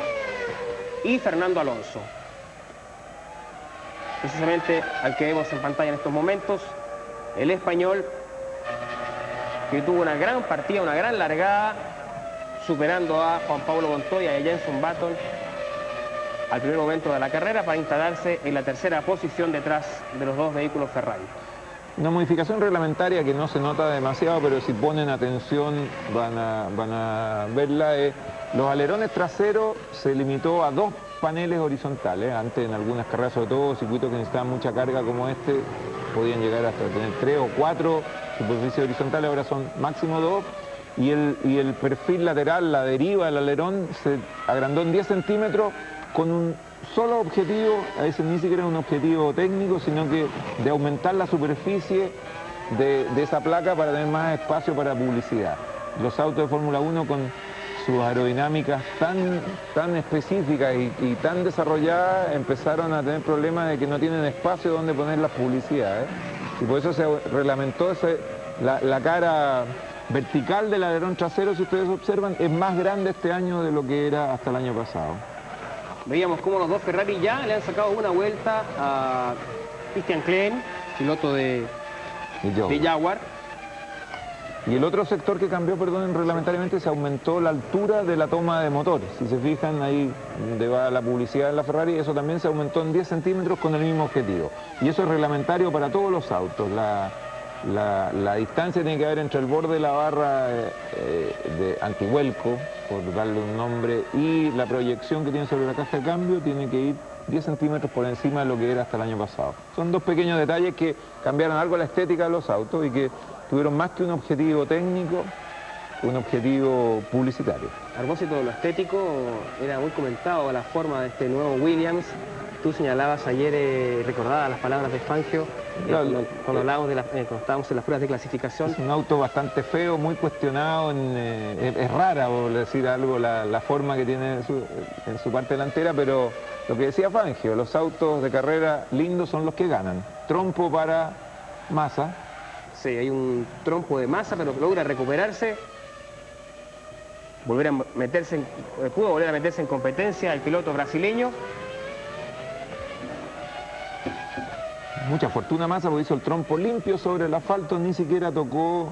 y Fernando Alonso. Precisamente al que vemos en pantalla en estos momentos, el español, que tuvo una gran partida, una gran largada, superando a Juan Pablo Montoya y a Jenson Button al primer momento de la carrera para instalarse en la tercera posición detrás de los 2 vehículos Ferrari.
Una modificación reglamentaria que no se nota demasiado, pero si ponen atención van a verla. Los alerones traseros se limitó a 2 paneles horizontales. Antes en algunas carreras, sobre todo circuitos que necesitaban mucha carga como este, podían llegar hasta tener 3 o 4 superficies horizontales, ahora son máximo 2. Y el perfil lateral, la deriva del alerón, se agrandó en 10 centímetros con solo objetivo, a veces ni siquiera es un objetivo técnico, sino que de aumentar la superficie de esa placa para tener más espacio para publicidad. Los autos de Fórmula 1 con sus aerodinámicas tan específicas y tan desarrolladas empezaron a tener problemas de que no tienen espacio donde poner las publicidades. Y por eso se reglamentó la cara vertical del alerón trasero, si ustedes observan, es más grande este año de lo que era hasta el año pasado.
Veíamos cómo los dos Ferrari ya le han sacado una vuelta a Christian Klein, piloto de Jaguar.
Y el otro sector que cambió, perdón, reglamentariamente, se aumentó la altura de la toma de motores. Si se fijan ahí donde va la publicidad en la Ferrari, eso también se aumentó en 10 centímetros con el mismo objetivo. Y eso es reglamentario para todos los autos. La distancia tiene que haber entre el borde de la barra de antivuelco, por darle un nombre, y la proyección que tiene sobre la caja de cambio tiene que ir 10 centímetros por encima de lo que era hasta el año pasado. Son dos pequeños detalles que cambiaron algo la estética de los autos y que tuvieron más que un objetivo técnico, un objetivo publicitario.
A propósito de lo estético, era muy comentado la forma de este nuevo Williams. Tú señalabas ayer, recordaba las palabras de Fangio, cuando hablábamos cuando estábamos en las pruebas de clasificación.
Es un auto bastante feo, muy cuestionado, es rara, por decir algo, la forma que tiene en su parte delantera, pero lo que decía Fangio, los autos de carrera lindos son los que ganan. Trompo para Massa.
Sí, hay un trompo de Massa, pero logra recuperarse, pudo volver a meterse en competencia el piloto brasileño.
Mucha fortuna Massa porque hizo el trompo limpio sobre el asfalto, ni siquiera tocó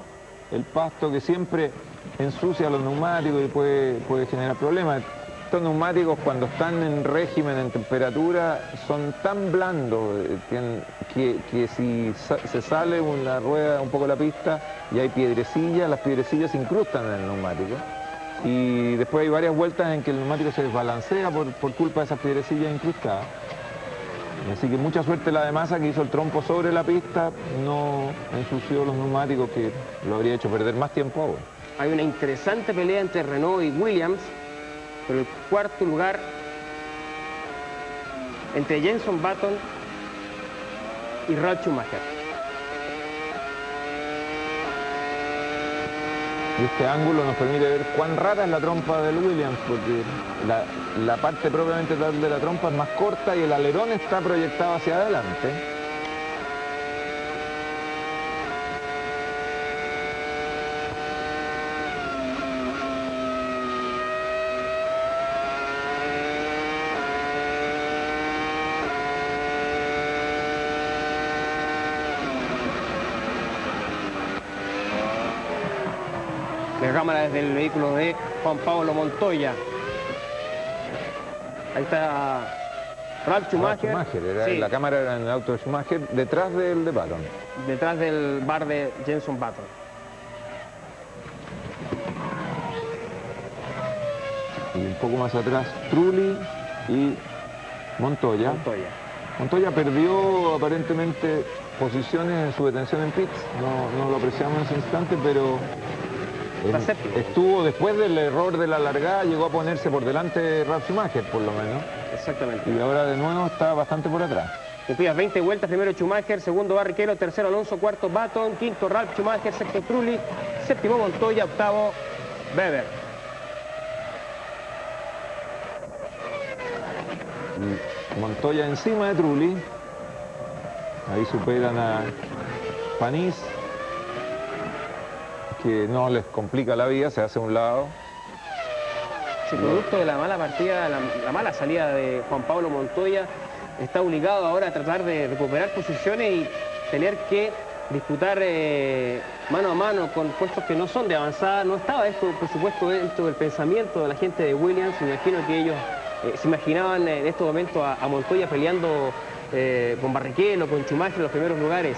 el pasto que siempre ensucia los neumáticos y puede generar problemas. Estos neumáticos cuando están en régimen, en temperatura, son tan blandos que si se sale una rueda un poco de la pista y hay piedrecillas, las piedrecillas se incrustan en el neumático. Y después hay varias vueltas en que el neumático se desbalancea por culpa de esas piedrecillas incrustadas. Así que mucha suerte la de Massa, que hizo el trompo sobre la pista, no ensució los neumáticos, que lo habría hecho perder más tiempo aún.
Hay una interesante pelea entre Renault y Williams, pero el cuarto lugar entre Jenson Button y Ralf Schumacher.
Y este ángulo nos permite ver cuán rara es la trompa del Williams, porque la parte propiamente tal de la trompa es más corta y el alerón está proyectado hacia adelante.
La cámara desde el vehículo de Juan Pablo Montoya. Ahí está Ralf Schumacher.
Sí. La cámara era en el auto de Schumacher, detrás del de Button.
Detrás del bar de Jenson Button.
Y un poco más atrás, Trulli y Montoya. Montoya perdió aparentemente posiciones en su detención en pits. No lo apreciamos en ese instante, pero estuvo después del error de la largada, llegó a ponerse por delante de Ralf Schumacher, por lo menos.
Exactamente.
Y ahora de nuevo está bastante por atrás.
Cumplidas 20 vueltas, primero Schumacher, segundo Barrichello, tercero Alonso, cuarto Button, quinto Ralf Schumacher, sexto Trulli, séptimo Montoya, octavo Webber.
Y Montoya encima de Trulli. Ahí superan a Panis, que no les complica la vida, se hace a un lado.
Sí, producto de la mala partida, la mala salida de Juan Pablo Montoya, está obligado ahora a tratar de recuperar posiciones y tener que disputar mano a mano con puestos que no son de avanzada. No estaba esto, por supuesto, dentro del pensamiento de la gente de Williams. Me imagino que ellos se imaginaban en estos momentos a Montoya peleando con Barrichello, con Schumacher en los primeros lugares.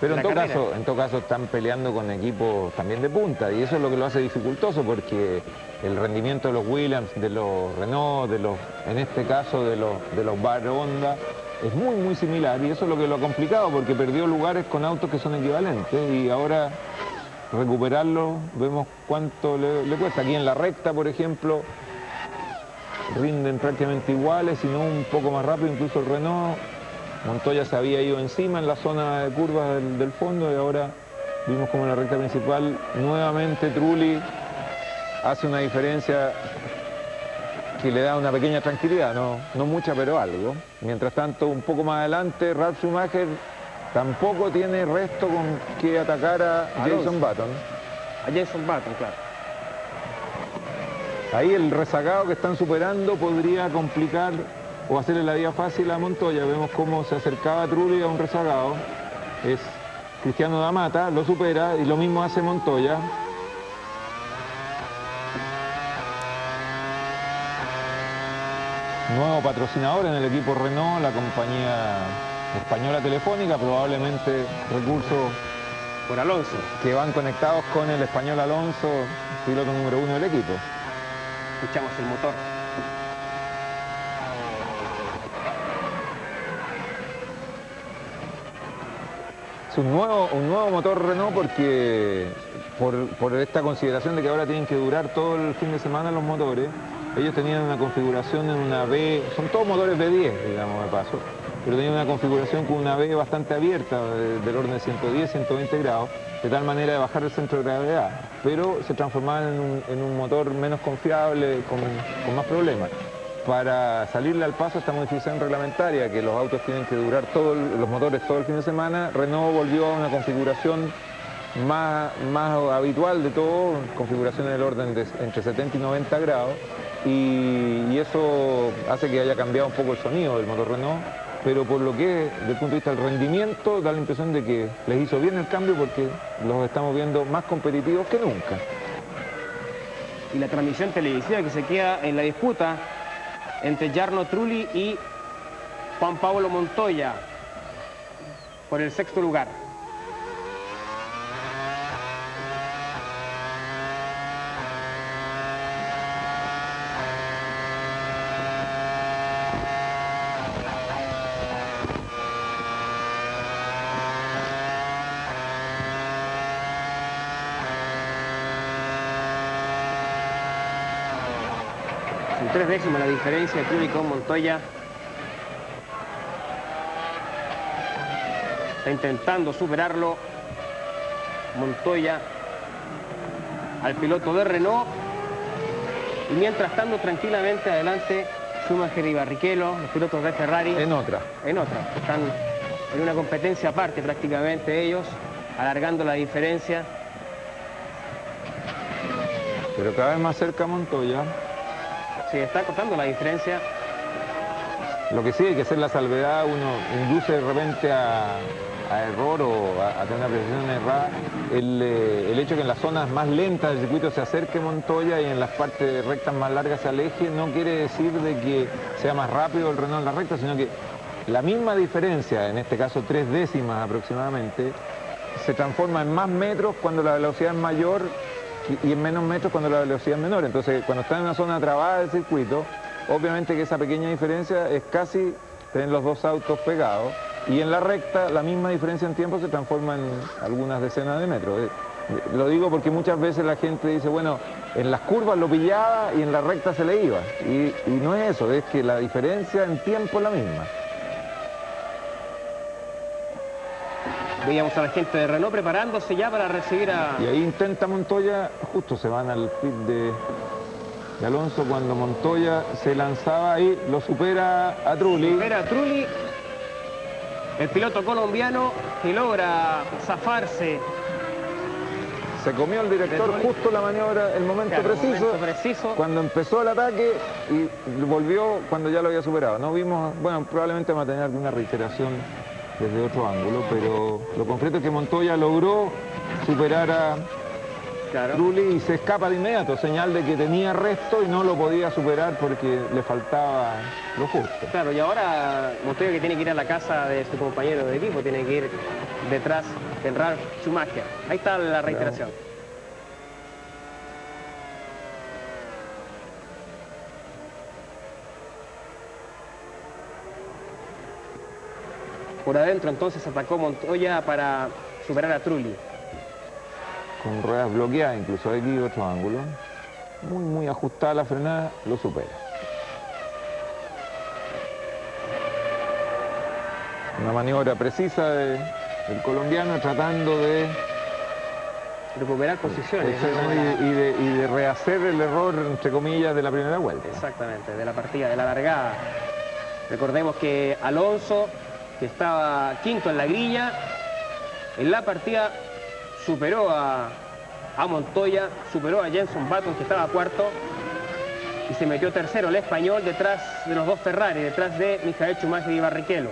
Pero en todo caso están peleando con equipos también de punta y eso es lo que lo hace dificultoso, porque el rendimiento de los Williams, de los Renault, en este caso de los Bar Honda, es muy similar y eso es lo que lo ha complicado, porque perdió lugares con autos que son equivalentes y ahora recuperarlo, vemos cuánto le cuesta. Aquí en la recta, por ejemplo, rinden prácticamente iguales, sino un poco más rápido, incluso el Renault. Montoya se había ido encima en la zona de curvas del fondo y ahora vimos como en la recta principal nuevamente Trulli hace una diferencia que le da una pequeña tranquilidad, no mucha, pero algo. Mientras tanto, un poco más adelante, Ralf Schumacher tampoco tiene resto con que atacar a Jason Button.
A Jason Button, claro.
Ahí el rezagado que están superando podría complicar o hacerle la vida fácil a Montoya. Vemos cómo se acercaba Trulli a un rezagado. Es Cristiano D'Amata, lo supera y lo mismo hace Montoya. Nuevo patrocinador en el equipo Renault, la compañía española Telefónica, probablemente recursos
Por Alonso.
que van conectados con el español Alonso, piloto número 1 del equipo.
Escuchamos el motor.
Es un nuevo motor Renault porque por esta consideración de que ahora tienen que durar todo el fin de semana los motores. Ellos tenían una configuración en una B, son todos motores B10, digamos de paso, pero tenían una configuración con una B bastante abierta, del orden de 110, 120 grados, de tal manera de bajar el centro de gravedad, pero se transformaban en un motor menos confiable, con más problemas. Para salirle al paso a esta modificación reglamentaria, que los autos tienen que durar los motores todo el fin de semana, Renault volvió a una configuración más habitual de todo, configuración del orden de entre 70 y 90 grados, y eso hace que haya cambiado un poco el sonido del motor Renault, pero por lo que es, desde el punto de vista del rendimiento, da la impresión de que les hizo bien el cambio porque los estamos viendo más competitivos que nunca.
Y la transmisión televisiva que se queda en la disputa entre Jarno Trulli y Juan Pablo Montoya por el 6º lugar. Son 3 décimas la diferencia de Trulli con Montoya. Está intentando superarlo Montoya al piloto de Renault. Y mientras tanto, tranquilamente adelante Schumacher y Barrichello, los pilotos de Ferrari.
En otra.
Están en una competencia aparte prácticamente ellos, alargando la diferencia.
Pero cada vez más cerca Montoya.
Sí, está cortando la diferencia.
Lo que sí hay que hacer la salvedad, uno induce de repente a error o a tener una precisión errada el hecho que en las zonas más lentas del circuito se acerque Montoya y en las partes rectas más largas se aleje, no quiere decir de que sea más rápido el Renault en la recta, sino que la misma diferencia, en este caso 3 décimas aproximadamente, se transforma en más metros cuando la velocidad es mayor y en menos metros cuando la velocidad es menor. Entonces, cuando está en una zona trabada del circuito, obviamente que esa pequeña diferencia es casi tener los dos autos pegados, y en la recta la misma diferencia en tiempo se transforma en algunas decenas de metros. Lo digo porque muchas veces la gente dice, bueno, en las curvas lo pillaba y en la recta se le iba, y no es eso, es que la diferencia en tiempo es la misma.
Veíamos a la gente de Renault preparándose ya para recibir a...
Y ahí intenta Montoya, justo se van al pit de Alonso cuando Montoya se lanzaba ahí, lo supera a Trulli.
Supera a Trulli, el piloto colombiano que logra zafarse.
Se comió el director justo la maniobra, el momento,
Claro,
preciso,
momento preciso.
cuando empezó el ataque y volvió cuando ya lo había superado. No vimos, bueno, probablemente vamos a tener alguna reiteración desde otro ángulo, pero lo concreto es que Montoya logró superar a Trulli y se escapa de inmediato, señal de que tenía resto y no lo podía superar porque le faltaba lo justo.
Claro, y ahora Montoya, que tiene que ir a la casa de su compañero de equipo, tiene que ir detrás del Ralf Schumacher. Ahí está la reiteración. Por adentro entonces atacó Montoya para superar a Trulli.
Con ruedas bloqueadas, incluso aquí otro ángulo. Muy ajustada la frenada, lo supera. Una maniobra precisa del colombiano tratando de
recuperar posiciones.
y de rehacer el error, entre comillas, de la primera vuelta.
Exactamente, de la partida, de la largada. Recordemos que Alonso, que estaba quinto en la grilla, en la partida superó a Montoya, superó a Jenson Button, que estaba cuarto, y se metió tercero el español detrás de los dos Ferrari, detrás de Michael Schumacher y Barrichello.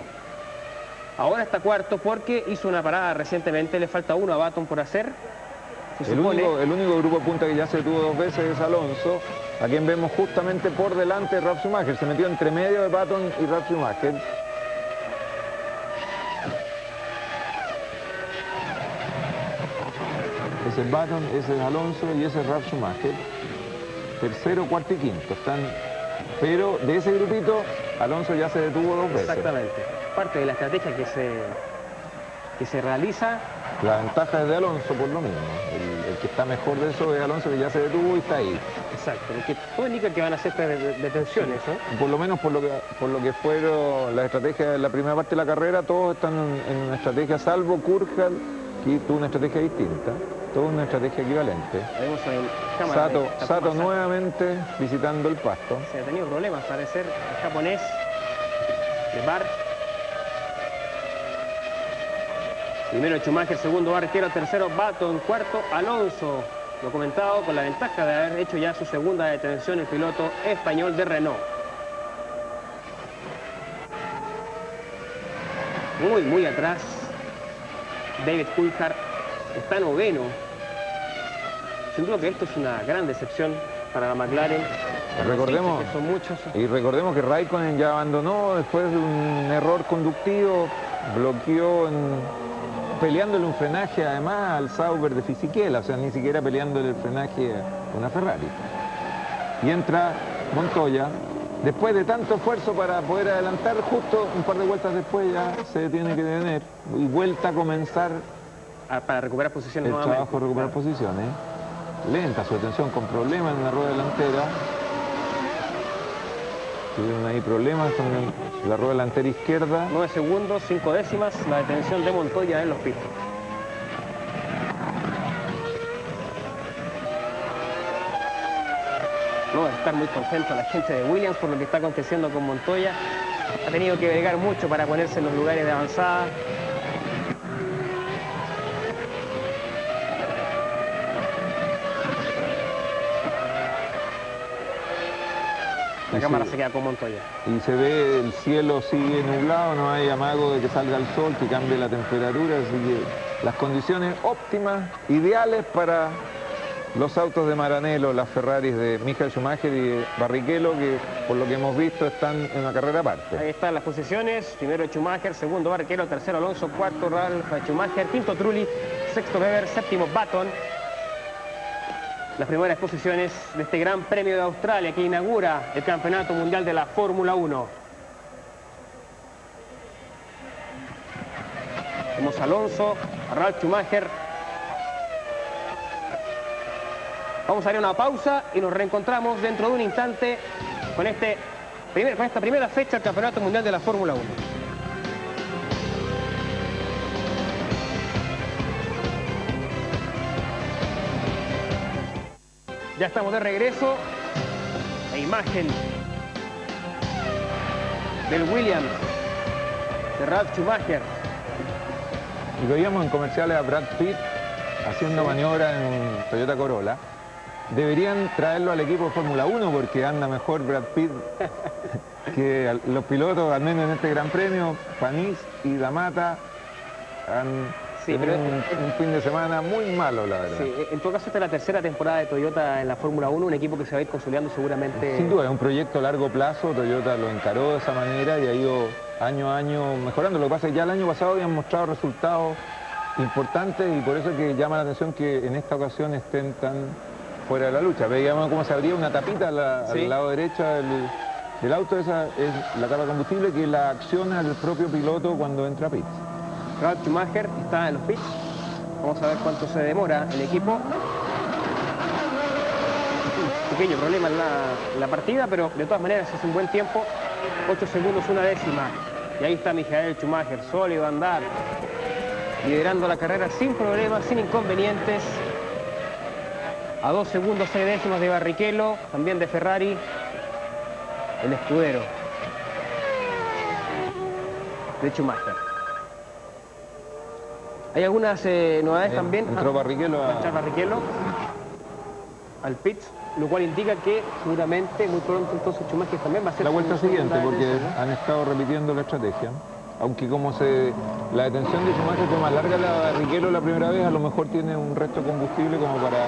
Ahora está cuarto porque hizo una parada recientemente, le falta uno a Button por hacer.
El único grupo de punta que ya se detuvo 2 veces es Alonso, a quien vemos justamente por delante de Ralf Schumacher. Se metió entre medio de Button y Ralf Schumacher. Ese es Button, ese es Alonso y ese es Ralf Schumacher. Tercero, cuarto y quinto. Pero de ese grupito, Alonso ya se detuvo 2 veces.
Exactamente. Parte de la estrategia que se realiza.
La ventaja es de Alonso por lo mismo. El que está mejor de eso es Alonso, que ya se detuvo y está ahí.
Exacto, porque todo indica que van a hacer detenciones, ¿no?
Por lo menos por lo que fueron las estrategias de la primera parte de la carrera, todos están en una estrategia, salvo Kurhal, que tuvo una estrategia distinta. Toda una estrategia equivalente. Sato nuevamente visitando el pasto.
Se ha tenido problemas, parece, el japonés de Bar. Primero Schumacher, segundo Barrichello, tercero Button, cuarto Alonso. Documentado con la ventaja de haber hecho ya su segunda detención el piloto español de Renault. Muy atrás. David Coulthard está noveno. Sin duda que esto es una gran decepción para la McLaren.
Recordemos,
que son muchos.
Y recordemos que Raikkonen ya abandonó después de un error conductivo, bloqueó peleándole un frenaje además al Sauber de Fisichella, o sea, ni siquiera peleándole el frenaje a una Ferrari. Y entra Montoya, después de tanto esfuerzo para poder adelantar, justo un par de vueltas después ya se tiene que detener y vuelta a comenzar
para recuperar posiciones
el
nuevamente.
trabajo de recuperar posiciones. Lenta su detención, con problemas en la rueda delantera. Tuvieron ahí problemas con la rueda delantera izquierda.
9 segundos, 5 décimas, la detención de Montoya en los pits. No va a estar muy contento la gente de Williams por lo que está aconteciendo con Montoya. Ha tenido que bregar mucho para ponerse en los lugares de avanzada. La cámara se queda con Montoya.
Y se ve, el cielo sigue nublado, no hay amago de que salga el sol, que cambie la temperatura, así que las condiciones óptimas, ideales para los autos de Maranello, las Ferraris de Michael Schumacher y de Barrichello, que por lo que hemos visto están en una carrera aparte.
Ahí están las posiciones, primero Schumacher, segundo Barrichello, tercero Alonso, cuarto Ralf Schumacher, quinto Trulli, sexto Webber, séptimo Button. Las primeras posiciones de este Gran Premio de Australia que inaugura el Campeonato Mundial de la Fórmula 1. Vemos a Alonso, a Ralf Schumacher. Vamos a hacer una pausa y nos reencontramos dentro de un instante con esta primera fecha del Campeonato Mundial de la Fórmula 1. Ya estamos de regreso. La imagen del Williams de Ralf Schumacher.
Y veíamos en comerciales a Brad Pitt haciendo maniobra en un Toyota Corolla. Deberían traerlo al equipo de Fórmula 1 porque anda mejor Brad Pitt que los pilotos, al menos en este Gran Premio. Panis y D'Amata han tenido un fin de semana muy malo, la verdad.
Sí, en todo caso esta es la tercera temporada de Toyota en la Fórmula 1, un equipo que se va a ir consolidando seguramente.
Sin duda, es un proyecto a largo plazo, Toyota lo encaró de esa manera y ha ido año a año mejorando. Lo que pasa es que ya el año pasado habían mostrado resultados importantes y por eso es que llama la atención que en esta ocasión estén tan fuera de la lucha. Veíamos cómo se abría una tapita al lado derecho del auto, esa es la tapa de combustible que la acciona el propio piloto cuando entra a pits.
Ralf Schumacher está en los pits. Vamos a ver cuánto se demora el equipo. Un pequeño problema en la partida, pero de todas maneras es un buen tiempo. 8 segundos, una décima. Y ahí está Michael Schumacher, sólido andar, liderando la carrera sin problemas, sin inconvenientes. A 2 segundos 6 décimas de Barrichello, también de Ferrari, el escudero de Schumacher. Hay algunas novedades también.
Entró Barrichello
al pits, lo cual indica que seguramente muy pronto entonces Schumacher también va a ser
la vuelta siguiente, porque
detención, ¿no?
han estado repitiendo la estrategia. Aunque la detención de Schumacher fue más larga la de Barrichello la primera vez, a lo mejor tiene un resto de combustible como para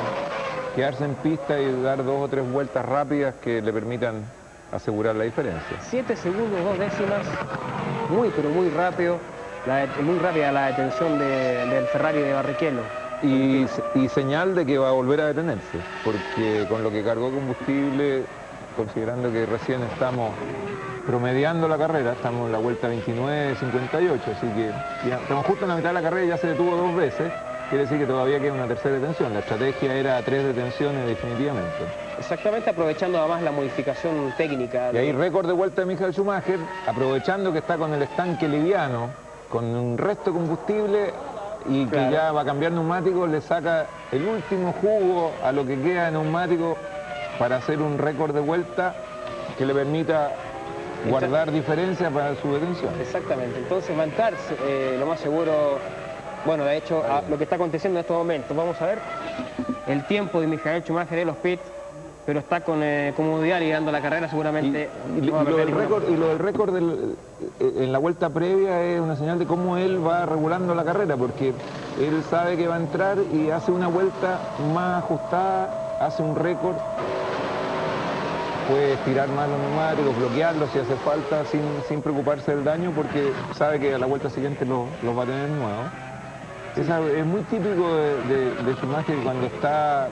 quedarse en pista y dar 2 o 3 vueltas rápidas que le permitan asegurar la diferencia.
7 segundos 2 décimas, pero muy rápido, muy rápida la detención del Ferrari de Barrichello.
Y señal de que va a volver a detenerse, porque con lo que cargó combustible, considerando que recién estamos promediando la carrera, estamos en la vuelta 29-58, así que ya estamos justo en la mitad de la carrera y ya se detuvo 2 veces. Quiere decir que todavía queda una tercera detención. La estrategia era 3 detenciones definitivamente.
Exactamente, aprovechando además la modificación técnica.
Y ahí récord de vuelta de Michael Schumacher, aprovechando que está con el estanque liviano, con un resto de combustible y que ya va a cambiar neumático, le saca el último jugo a lo que queda de neumático para hacer un récord de vuelta que le permita guardar diferencia para su detención.
Exactamente, entonces va a entrar lo más seguro. Bueno, de hecho, lo que está aconteciendo en estos momentos, vamos a ver el tiempo de Michael Schumacher en los pits, pero está con comodidad liderando la carrera, seguramente.
Y lo del récord en la vuelta previa es una señal de cómo él va regulando la carrera, porque él sabe que va a entrar y hace una vuelta más ajustada, hace un récord, puede estirar más los neumáticos, bloquearlos si hace falta, sin preocuparse del daño, porque sabe que a la vuelta siguiente los va a tener nuevos. Es muy típico de Schumacher,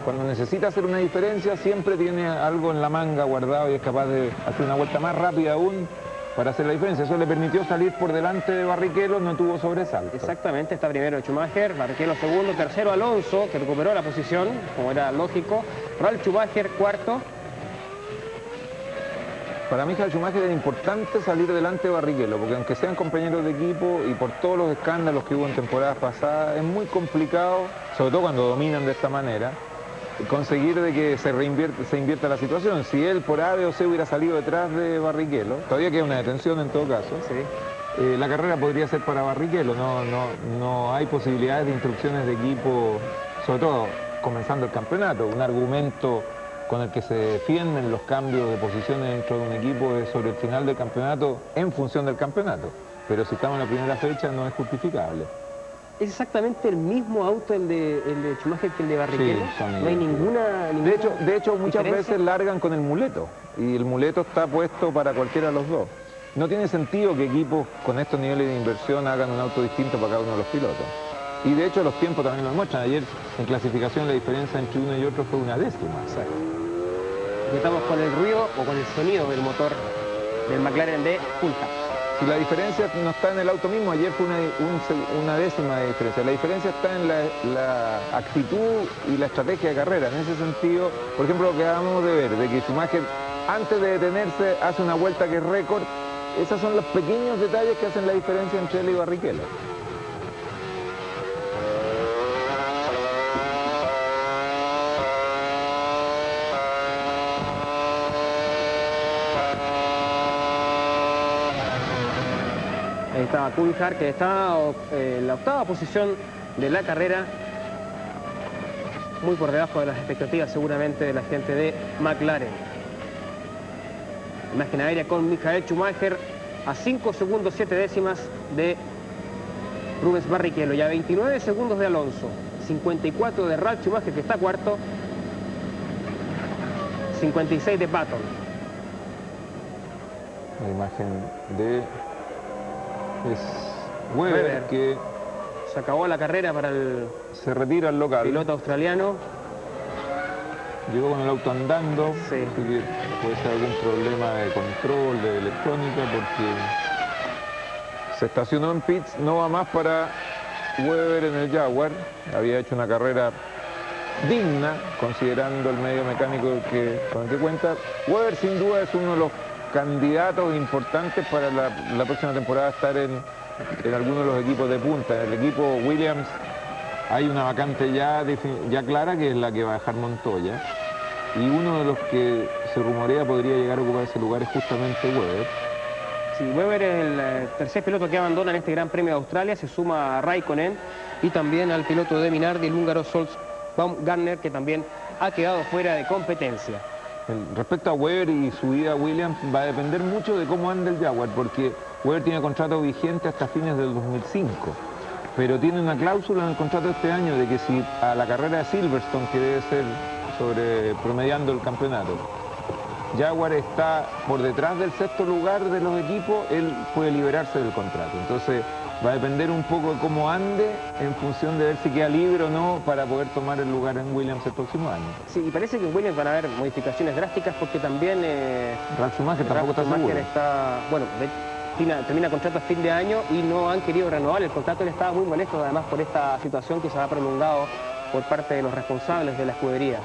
cuando necesita hacer una diferencia siempre tiene algo en la manga guardado y es capaz de hacer una vuelta más rápida aún para hacer la diferencia. Eso le permitió salir por delante de Barrichello, no tuvo sobresalto.
Exactamente, está primero Schumacher, Barrichello segundo, tercero Alonso, que recuperó la posición, como era lógico, Ralf Schumacher cuarto.
Para Michael Schumacher es importante salir delante de Barrichello, porque aunque sean compañeros de equipo y por todos los escándalos que hubo en temporadas pasadas, es muy complicado, sobre todo cuando dominan de esta manera, conseguir de que se invierta la situación. Si él por A, B o C hubiera salido detrás de Barrichello, todavía queda una detención en todo caso, la carrera podría ser para Barrichello, no hay posibilidades de instrucciones de equipo, sobre todo comenzando el campeonato. Un argumento con el que se defienden los cambios de posiciones dentro de un equipo es sobre el final del campeonato en función del campeonato, pero si estamos en la primera fecha no es justificable.
¿Es exactamente el mismo auto el de Schumacher que el de Barrichello?
Sí,
no hay ninguna
de hecho muchas
diferencia.
veces largan con el muleto y el muleto está puesto para cualquiera de los dos. No tiene sentido que equipos con estos niveles de inversión hagan un auto distinto para cada uno de los pilotos. Y de hecho los tiempos también lo muestran. Ayer en clasificación la diferencia entre uno y otro fue una décima.
Exacto. Estamos con el ruido o con el sonido del motor del McLaren de Coulthard.
Si la diferencia no está en el auto mismo, ayer fue una décima de diferencia. La diferencia está en la actitud y la estrategia de carrera. En ese sentido, por ejemplo, lo que acabamos de ver, de que Schumacher antes de detenerse hace una vuelta que es récord, esos son los pequeños detalles que hacen la diferencia entre él y Barrichello.
Ahí estaba Coulthard, que está en la octava posición de la carrera, muy por debajo de las expectativas seguramente de la gente de McLaren. Imagen aérea con Michael Schumacher a 5 segundos 7 décimas de Rubens Barrichello y a 29 segundos de Alonso, 54 de Ralf Schumacher, que está cuarto, 56 de Button.
La imagen de Webber, que
se acabó la carrera para el
se retira el local.
Piloto australiano.
Llegó con el auto andando,
sí.
Así que puede ser algún problema de control, de electrónica, porque se estacionó en pits, no va más para Webber en el Jaguar. Había hecho una carrera digna, considerando el medio mecánico con el que cuenta. Webber sin duda es uno de los candidatos importantes para la próxima temporada estar en algunos de los equipos de punta. En el equipo Williams hay una vacante ya clara, que es la que va a dejar Montoya, y uno de los que se rumorea podría llegar a ocupar ese lugar es justamente Webber.
Sí, Webber es el tercer piloto que abandona en este Gran Premio de Australia, se suma a Raikkonen y también al piloto de Minardi, el húngaro Zsolt Baumgartner, que también ha quedado fuera de competencia.
Respecto a Webber y su ida a Williams, va a depender mucho de cómo ande el Jaguar, porque Webber tiene contrato vigente hasta fines del 2005, pero tiene una cláusula en el contrato de este año de que si a la carrera de Silverstone, que debe ser promediando el campeonato, Jaguar está por detrás del sexto lugar de los equipos, él puede liberarse del contrato. Entonces va a depender un poco de cómo ande en función de ver si queda libre o no para poder tomar el lugar en Williams el próximo año.
Sí, y parece que en Williams van a haber modificaciones drásticas porque también
Ralf Schumacher tampoco está seguro.
Bueno, termina contrato a fin de año y no han querido renovar el contrato. Él estaba muy molesto además por esta situación que se ha prolongado por parte de los responsables de la escudería.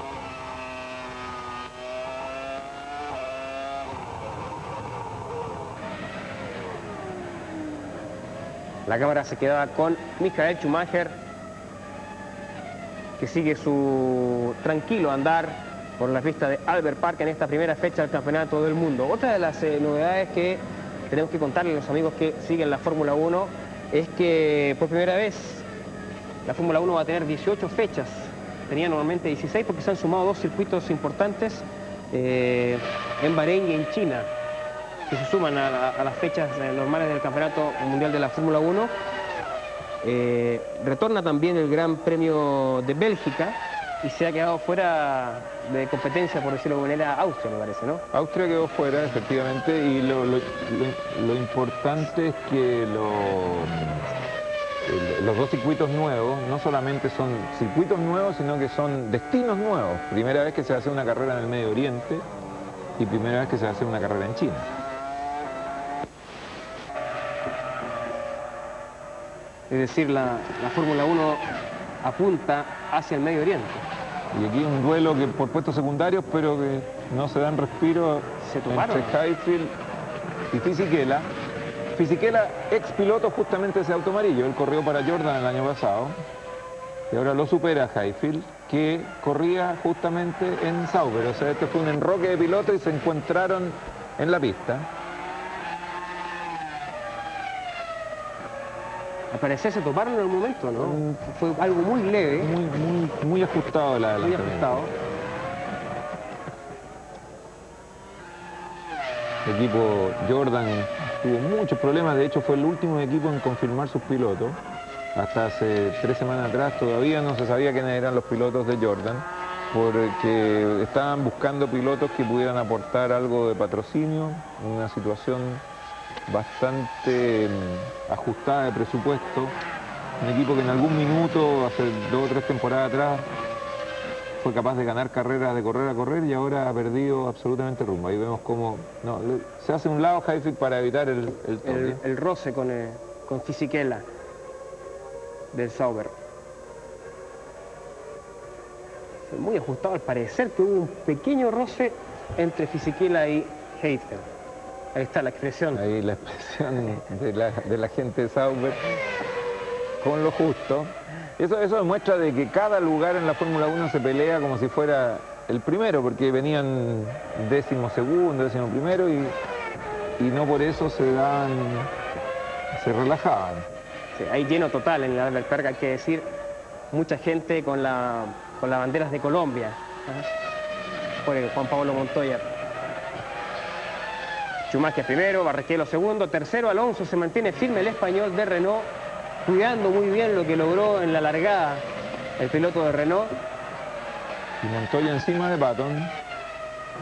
La cámara se quedaba con Michael Schumacher, que sigue su tranquilo andar por la pista de Albert Park en esta primera fecha del Campeonato del Mundo. Otra de las novedades que tenemos que contarle a los amigos que siguen la Fórmula 1 es que por primera vez la Fórmula 1 va a tener 18 fechas. Tenía normalmente 16 porque se han sumado dos circuitos importantes en Bahrein y en China, que se suman a las fechas normales del Campeonato Mundial de la Fórmula 1. Retorna también el Gran Premio de Bélgica y se ha quedado fuera de competencia, por decirlo de manera, Austria, me parece, ¿no?
Austria quedó fuera, efectivamente, y lo importante es que los dos circuitos nuevos no solamente son circuitos nuevos, sino que son destinos nuevos. Primera vez que se hace una carrera en el Medio Oriente y primera vez que se hace una carrera en China.
Es decir, la Fórmula 1 apunta hacia el Medio Oriente.
Y aquí un duelo que por puestos secundarios, pero que no se dan respiro entre Heidfeld y Fisichella. Fisichella, ex piloto justamente de ese auto amarillo, él corrió para Jordan el año pasado y ahora lo supera Heidfeld, que corría justamente en Sauber. O sea, este fue un enroque de pilotos y se encontraron en la pista.
Al parecer se toparon en un momento, ¿no? Fue algo muy leve.
Muy ajustado la
muy ajustado.
El equipo Jordan tuvo muchos problemas, de hecho fue el último equipo en confirmar sus pilotos. Hasta hace 3 semanas atrás todavía no se sabía quiénes eran los pilotos de Jordan, porque estaban buscando pilotos que pudieran aportar algo de patrocinio, una situación bastante ajustada de presupuesto. Un equipo que en algún minuto, hace 2 o 3 temporadas atrás, fue capaz de ganar carreras de correr a correr y ahora ha perdido absolutamente el rumbo. Ahí vemos cómo se hace un lado Heidfeld para evitar
el roce con Fisichella del Sauber. Muy ajustado, al parecer que hubo un pequeño roce entre Fisichella y Heidfeld. Ahí está la expresión.
Ahí la expresión de la gente de Sauber con lo justo. Eso demuestra de que cada lugar en la Fórmula 1 se pelea como si fuera el primero, porque venían 12º, 11º y no por eso se relajaban.
Sí, hay lleno total en la Albert Park, hay que decir, mucha gente con las banderas de Colombia. Por Juan Pablo Montoya. Schumacher primero, Barrichello segundo, tercero Alonso, se mantiene firme el español de Renault, cuidando muy bien lo que logró en la largada el piloto de Renault.
Y Montoya encima de Button.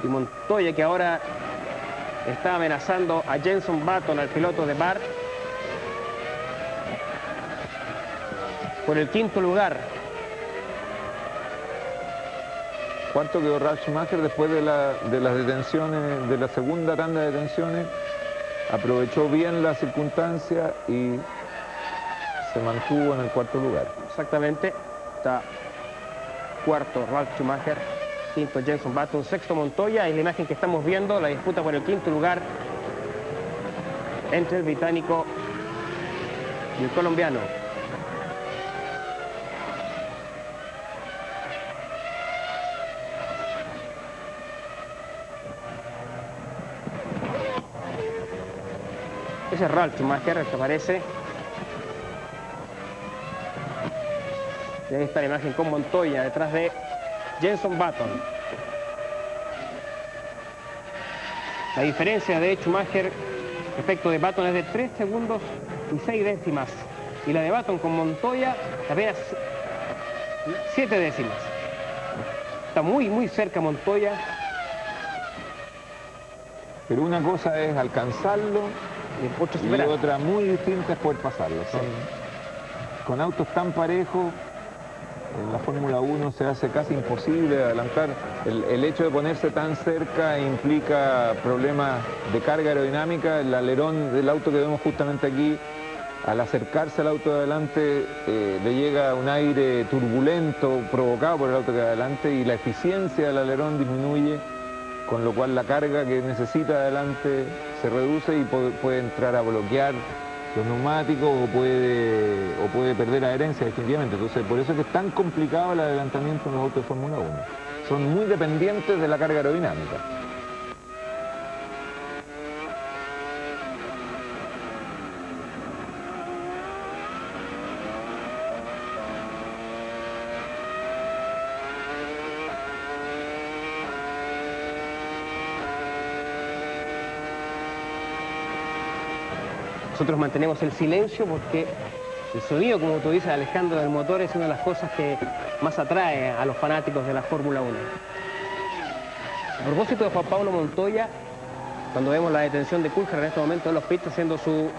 Y Montoya, que ahora está amenazando a Jenson Button, al piloto de Bart, por el 5º lugar.
¿Cuánto quedó Ralf Schumacher después de las detenciones, de la segunda tanda de detenciones? Aprovechó bien la circunstancia y se mantuvo en el 4º lugar.
Exactamente, está 4º Ralf Schumacher. quinto Jenson Button, sexto Montoya. Es la imagen que estamos viendo, la disputa por el quinto lugar entre el británico y el colombiano. Ese es Ralf Schumacher, el que aparece. Y ahí está la imagen con Montoya detrás de Jenson Button. La diferencia de Schumacher respecto de Button es de 3 segundos y 6 décimas. Y la de Button con Montoya apenas 7 décimas. Está muy cerca Montoya.
Pero una cosa es alcanzarlo y otra muy distinta es poder pasarlo. Con autos tan parejos, en la Fórmula 1 se hace casi imposible adelantar. El hecho de ponerse tan cerca implica problemas de carga aerodinámica. El alerón del auto que vemos justamente aquí, al acercarse al auto de adelante, le llega un aire turbulento provocado por el auto que va adelante y la eficiencia del alerón disminuye, con lo cual la carga que necesita adelante se reduce y puede entrar a bloquear los neumáticos o puede perder adherencia definitivamente. Entonces, por eso es que es tan complicado el adelantamiento en los autos de Fórmula 1. Son muy dependientes de la carga aerodinámica.
Nosotros mantenemos el silencio porque el sonido, como tú dices, Alejandro, del motor es una de las cosas que más atrae a los fanáticos de la Fórmula 1. A propósito de Juan Pablo Montoya, cuando vemos la detención de Coulthard en este momento en los pits haciendo su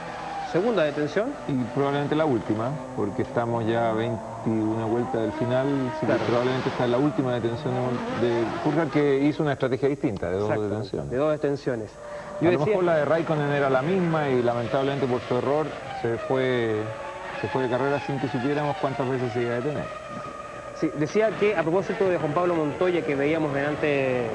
segunda detención.
Y probablemente la última, porque estamos ya a 21 vueltas del final, sí, claro. Probablemente está la última detención de Coulthard, que hizo una estrategia distinta, de dos detenciones.
De dos detenciones.
A lo mejor la de Raikkonen era la misma y lamentablemente por su error se fue de carrera sin que supiéramos cuántas veces se iba a detener.
Sí, decía que a propósito de Juan Pablo Montoya, que veíamos delante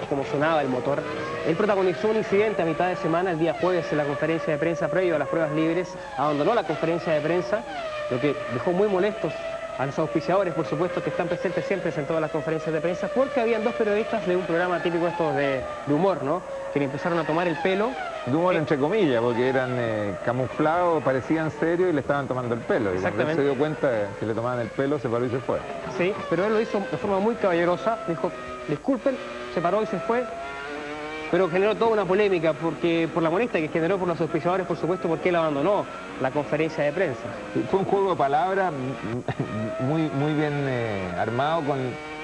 cómo sonaba el motor, él protagonizó un incidente a mitad de semana, el día jueves, en la conferencia de prensa previo a las pruebas libres. Abandonó la conferencia de prensa, lo que dejó muy molestos a los auspiciadores, por supuesto, que están presentes siempre en todas las conferencias de prensa, porque habían dos periodistas de un programa típico estos de humor, ¿no?, que le empezaron a tomar el pelo.
De humor entre comillas, porque eran camuflados, parecían serios y le estaban tomando el pelo. Y cuando él se dio cuenta que le tomaban el pelo, se paró y se fue.
Sí, pero él lo hizo de forma muy caballerosa, dijo, disculpen, se paró y se fue. Pero generó toda una polémica por la molestia que generó por los auspiciadores, por supuesto, porque él abandonó la conferencia de prensa.
Fue un juego de palabras muy bien armado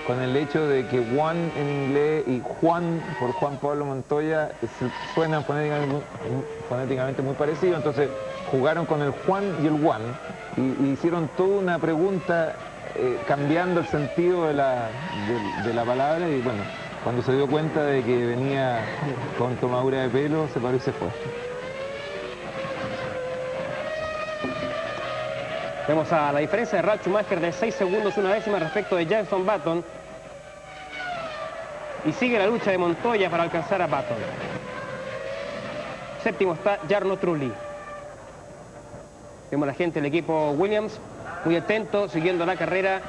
con el hecho de que Juan en inglés y Juan por Juan Pablo Montoya suenan fonéticamente muy parecidos. Entonces jugaron con el Juan y el Juan y hicieron toda una pregunta cambiando el sentido de la palabra y bueno. Cuando se dio cuenta de que venía con tomadura de pelo, se paró y se fue.
Vemos a la diferencia de Ralf Schumacher de 6 segundos, una décima respecto de Jenson Button. Y sigue la lucha de Montoya para alcanzar a Button. Séptimo está Jarno Trulli. Vemos a la gente del equipo Williams muy atento, siguiendo la carrera.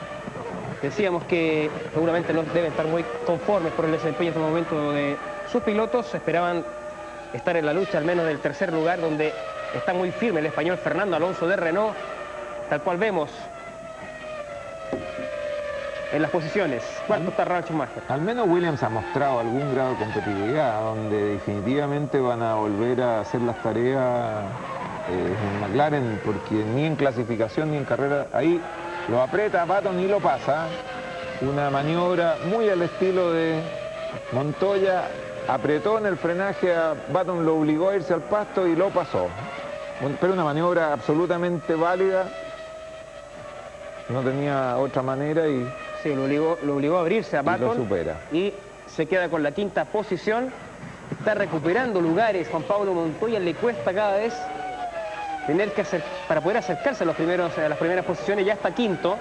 Decíamos que seguramente no deben estar muy conformes por el desempeño en este momento de sus pilotos. Esperaban estar en la lucha al menos del tercer lugar, donde está muy firme el español Fernando Alonso de Renault, tal cual vemos en las posiciones. Cuarto está Ralf Schumacher.
Al menos Williams ha mostrado algún grado de competitividad, donde definitivamente van a volver a hacer las tareas en McLaren, porque ni en clasificación ni en carrera, ahí lo aprieta a Button y lo pasa. Una maniobra muy al estilo de Montoya, apretó en el frenaje a Button, lo obligó a irse al pasto y lo pasó. Pero una maniobra absolutamente válida, no tenía otra manera y...
Sí, lo obligó a abrirse a Button.
Y lo supera.
Y se queda con la quinta posición. Está recuperando lugares. Juan Pablo Montoya le cuesta cada vez para poder acercarse a las primeras posiciones. Ya está quinto.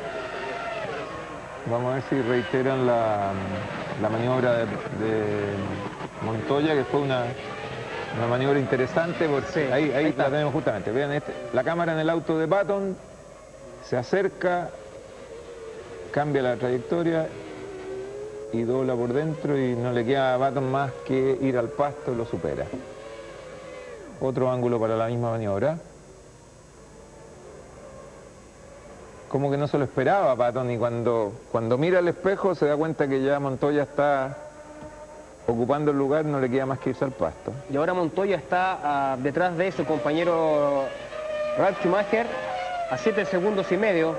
Vamos a ver si reiteran la maniobra de Montoya, que fue una maniobra interesante, porque
Sí,
ahí
está.
la tenemos justamente. Vean, la cámara en el auto de Button se acerca, cambia la trayectoria y dobla por dentro y no le queda a Button más que ir al pasto y lo supera. Otro ángulo para la misma maniobra. Como que no se lo esperaba Button, y cuando mira al espejo se da cuenta que ya Montoya está ocupando el lugar, no le queda más que irse al pasto.
Y ahora Montoya está detrás de su compañero Ralf Schumacher a 7 segundos y medio.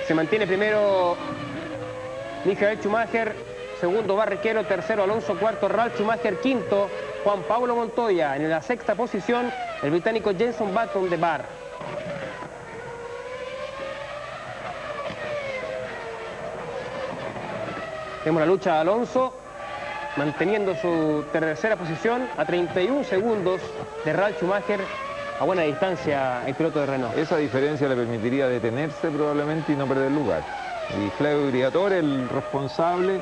Se mantiene primero Michael Schumacher, segundo Barrichello, tercero Alonso, cuarto Ralf Schumacher, quinto Juan Pablo Montoya. En la sexta posición el británico Jenson Button de Bar. Vemos la lucha de Alonso manteniendo su tercera posición a 31 segundos de Ralf Schumacher, a buena distancia el piloto de Renault.
Esa diferencia le permitiría detenerse probablemente y no perder lugar. Y Flavio Briatore, el responsable,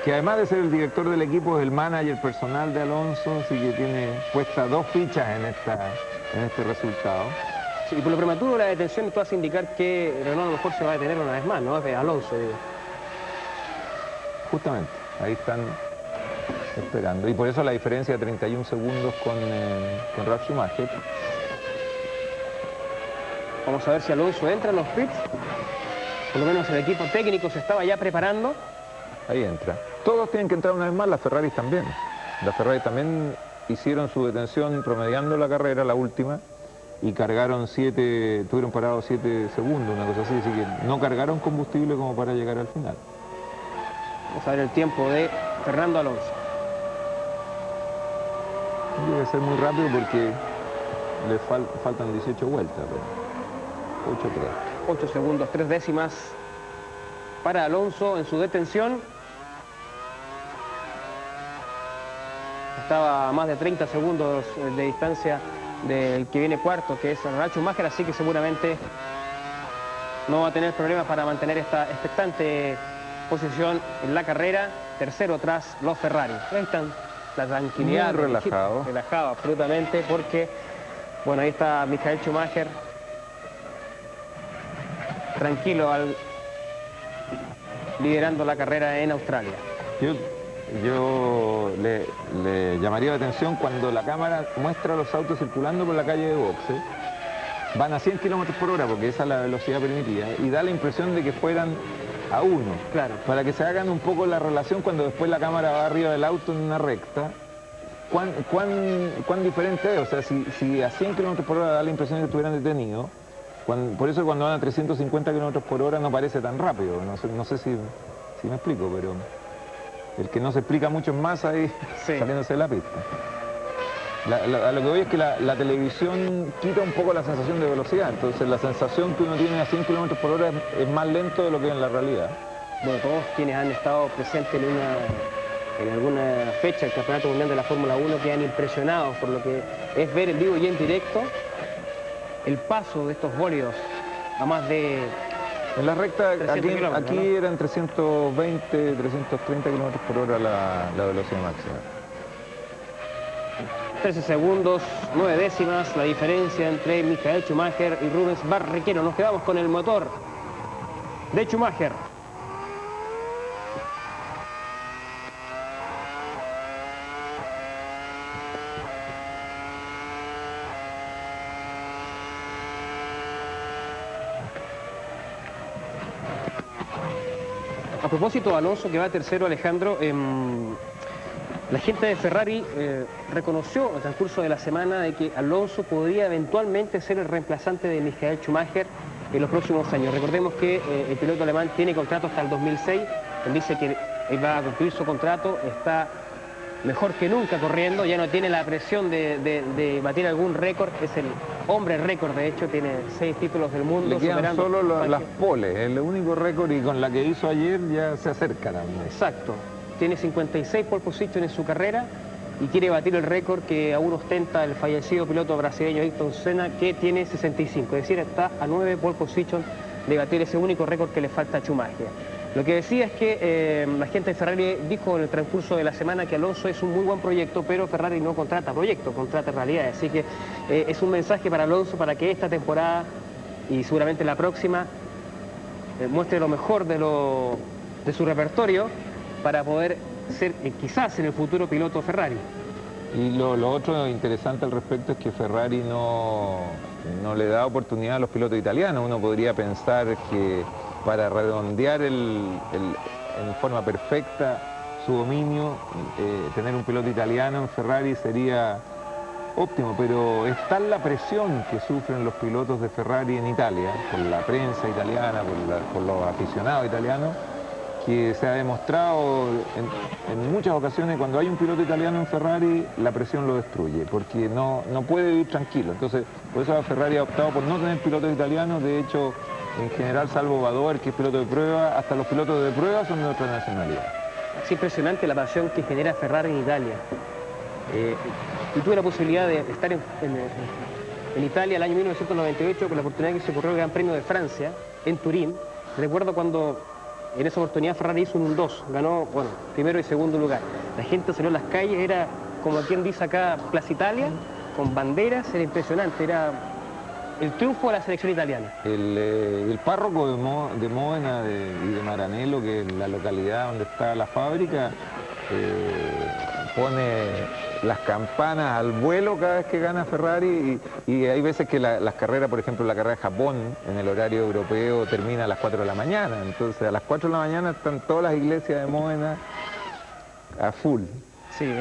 que además de ser el director del equipo es el manager personal de Alonso, así que tiene puestas 2 fichas en este resultado.
Sí, y por lo prematuro de la detención esto hace indicar que Renault a lo mejor se va a detener una vez más, ¿no? Es de Alonso, digo.
Justamente, ahí están esperando. Y por eso la diferencia de 31 segundos con Ralf Schumacher.
Vamos a ver si Alonso entra en los pits. Por lo menos el equipo técnico se estaba ya preparando.
Ahí entra. Todos tienen que entrar una vez más, las Ferraris también. Las Ferraris también hicieron su detención promediando la carrera, la última, y tuvieron parados 7 segundos, una cosa así que no cargaron combustible como para llegar al final.
Vamos a ver el tiempo de Fernando Alonso.
Debe ser muy rápido porque le faltan 18 vueltas, pero 8-3.
8 segundos, 3 décimas para Alonso en su detención. Estaba a más de 30 segundos de distancia del que viene cuarto, que es Ralf Schumacher, así que seguramente no va a tener problemas para mantener esta expectante posición en la carrera. Tercero tras los Ferrari. Ahí están, la tranquilidad.
Muy relajado.
Relajado absolutamente, porque bueno, ahí está Michael Schumacher tranquilo liderando la carrera en Australia.
Yo le llamaría la atención cuando la cámara muestra los autos circulando por la calle de boxe. Van a 100 km por hora porque esa es la velocidad permitida y da la impresión de que fueran a 1.
Claro.
Para que se hagan un poco la relación cuando después la cámara va arriba del auto en una recta. ¿Cuán diferente es? O sea, si a 100 km por hora da la impresión de que estuvieran detenidos, por eso cuando van a 350 km por hora no parece tan rápido. No sé si me explico, pero el que no se explica mucho es más ahí
Sí.
saliéndose de la pista. A lo que voy es que la televisión quita un poco la sensación de velocidad, entonces la sensación que uno tiene a 100 km por hora es más lento de lo que es en la realidad.
Bueno, todos quienes han estado presentes en alguna fecha del Campeonato Mundial de la Fórmula 1 quedan impresionados por lo que es ver en vivo y en directo el paso de estos bólidos a más de...
En la recta,
300 kilómetros,
aquí
¿no?
eran 320, 330 km por hora la velocidad máxima.
13 segundos, 9 décimas, la diferencia entre Michael Schumacher y Rubens Barrichello. Nos quedamos con el motor de Schumacher. A propósito de Alonso, que va tercero, Alejandro, la gente de Ferrari reconoció al transcurso de la semana de que Alonso podría eventualmente ser el reemplazante de Michael Schumacher en los próximos años. Recordemos que el piloto alemán tiene contrato hasta el 2006, él dice que él va a cumplir su contrato, está mejor que nunca corriendo, ya no tiene la presión de batir algún récord, es el hombre récord, de hecho tiene 6 títulos del mundo.
Le quedan
superando
solo las poles, el único récord, y con la que hizo ayer ya se acerca también.
Exacto, tiene 56 pole position en su carrera y quiere batir el récord que aún ostenta el fallecido piloto brasileño Ayrton Senna, que tiene 65, es decir, está a 9 pole position de batir ese único récord que le falta a Schumacher. Lo que decía es que la gente de Ferrari dijo en el transcurso de la semana que Alonso es un muy buen proyecto, pero Ferrari no contrata proyectos, contrata realidades. Así que es un mensaje para Alonso para que esta temporada y seguramente la próxima muestre lo mejor de su repertorio para poder ser quizás en el futuro piloto Ferrari.
Y lo otro interesante al respecto es que Ferrari no le da oportunidad a los pilotos italianos. Uno podría pensar que para redondear en forma perfecta su dominio, tener un piloto italiano en Ferrari sería óptimo, pero es tal la presión que sufren los pilotos de Ferrari en Italia, por la prensa italiana, por los aficionados italianos, que se ha demostrado en muchas ocasiones cuando hay un piloto italiano en Ferrari, la presión lo destruye, porque no puede vivir tranquilo. Entonces, por eso Ferrari ha optado por no tener pilotos italianos. De hecho, en general, salvo Badoer, que es piloto de prueba, hasta los pilotos de prueba son de otra nacionalidad.
Es impresionante la pasión que genera Ferrari en Italia. Y tuve la posibilidad de estar en Italia el año 1998 con la oportunidad que se ocurrió el Gran Premio de Francia, en Turín. Recuerdo cuando en esa oportunidad Ferrari hizo un 1-2, ganó, bueno, primero y segundo lugar. La gente salió a las calles, era como quien dice acá, Plaza Italia, con banderas, era impresionante, era el triunfo de la selección italiana.
El párroco de Módena y de Maranello, que es la localidad donde está la fábrica, pone las campanas al vuelo cada vez que gana Ferrari y hay veces que las carreras, por ejemplo la carrera de Japón en el horario europeo termina a las 4 de la mañana, entonces a las 4 de la mañana están todas las iglesias de Módena a full.
Sí,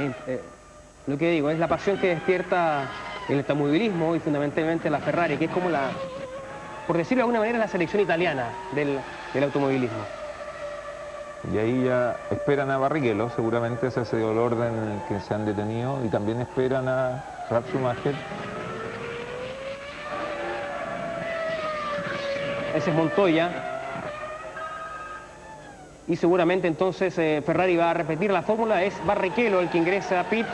lo que digo, es la pasión que despierta el automovilismo y fundamentalmente la Ferrari, que es como por decirlo de alguna manera, la selección italiana del automovilismo.
Y ahí ya esperan a Barrichello, seguramente ese ha sido el orden en el que se han detenido, y también esperan a Ralf Schumacher.
Ese es Montoya. Y seguramente entonces Ferrari va a repetir la fórmula, es Barrichello el que ingresa a pit.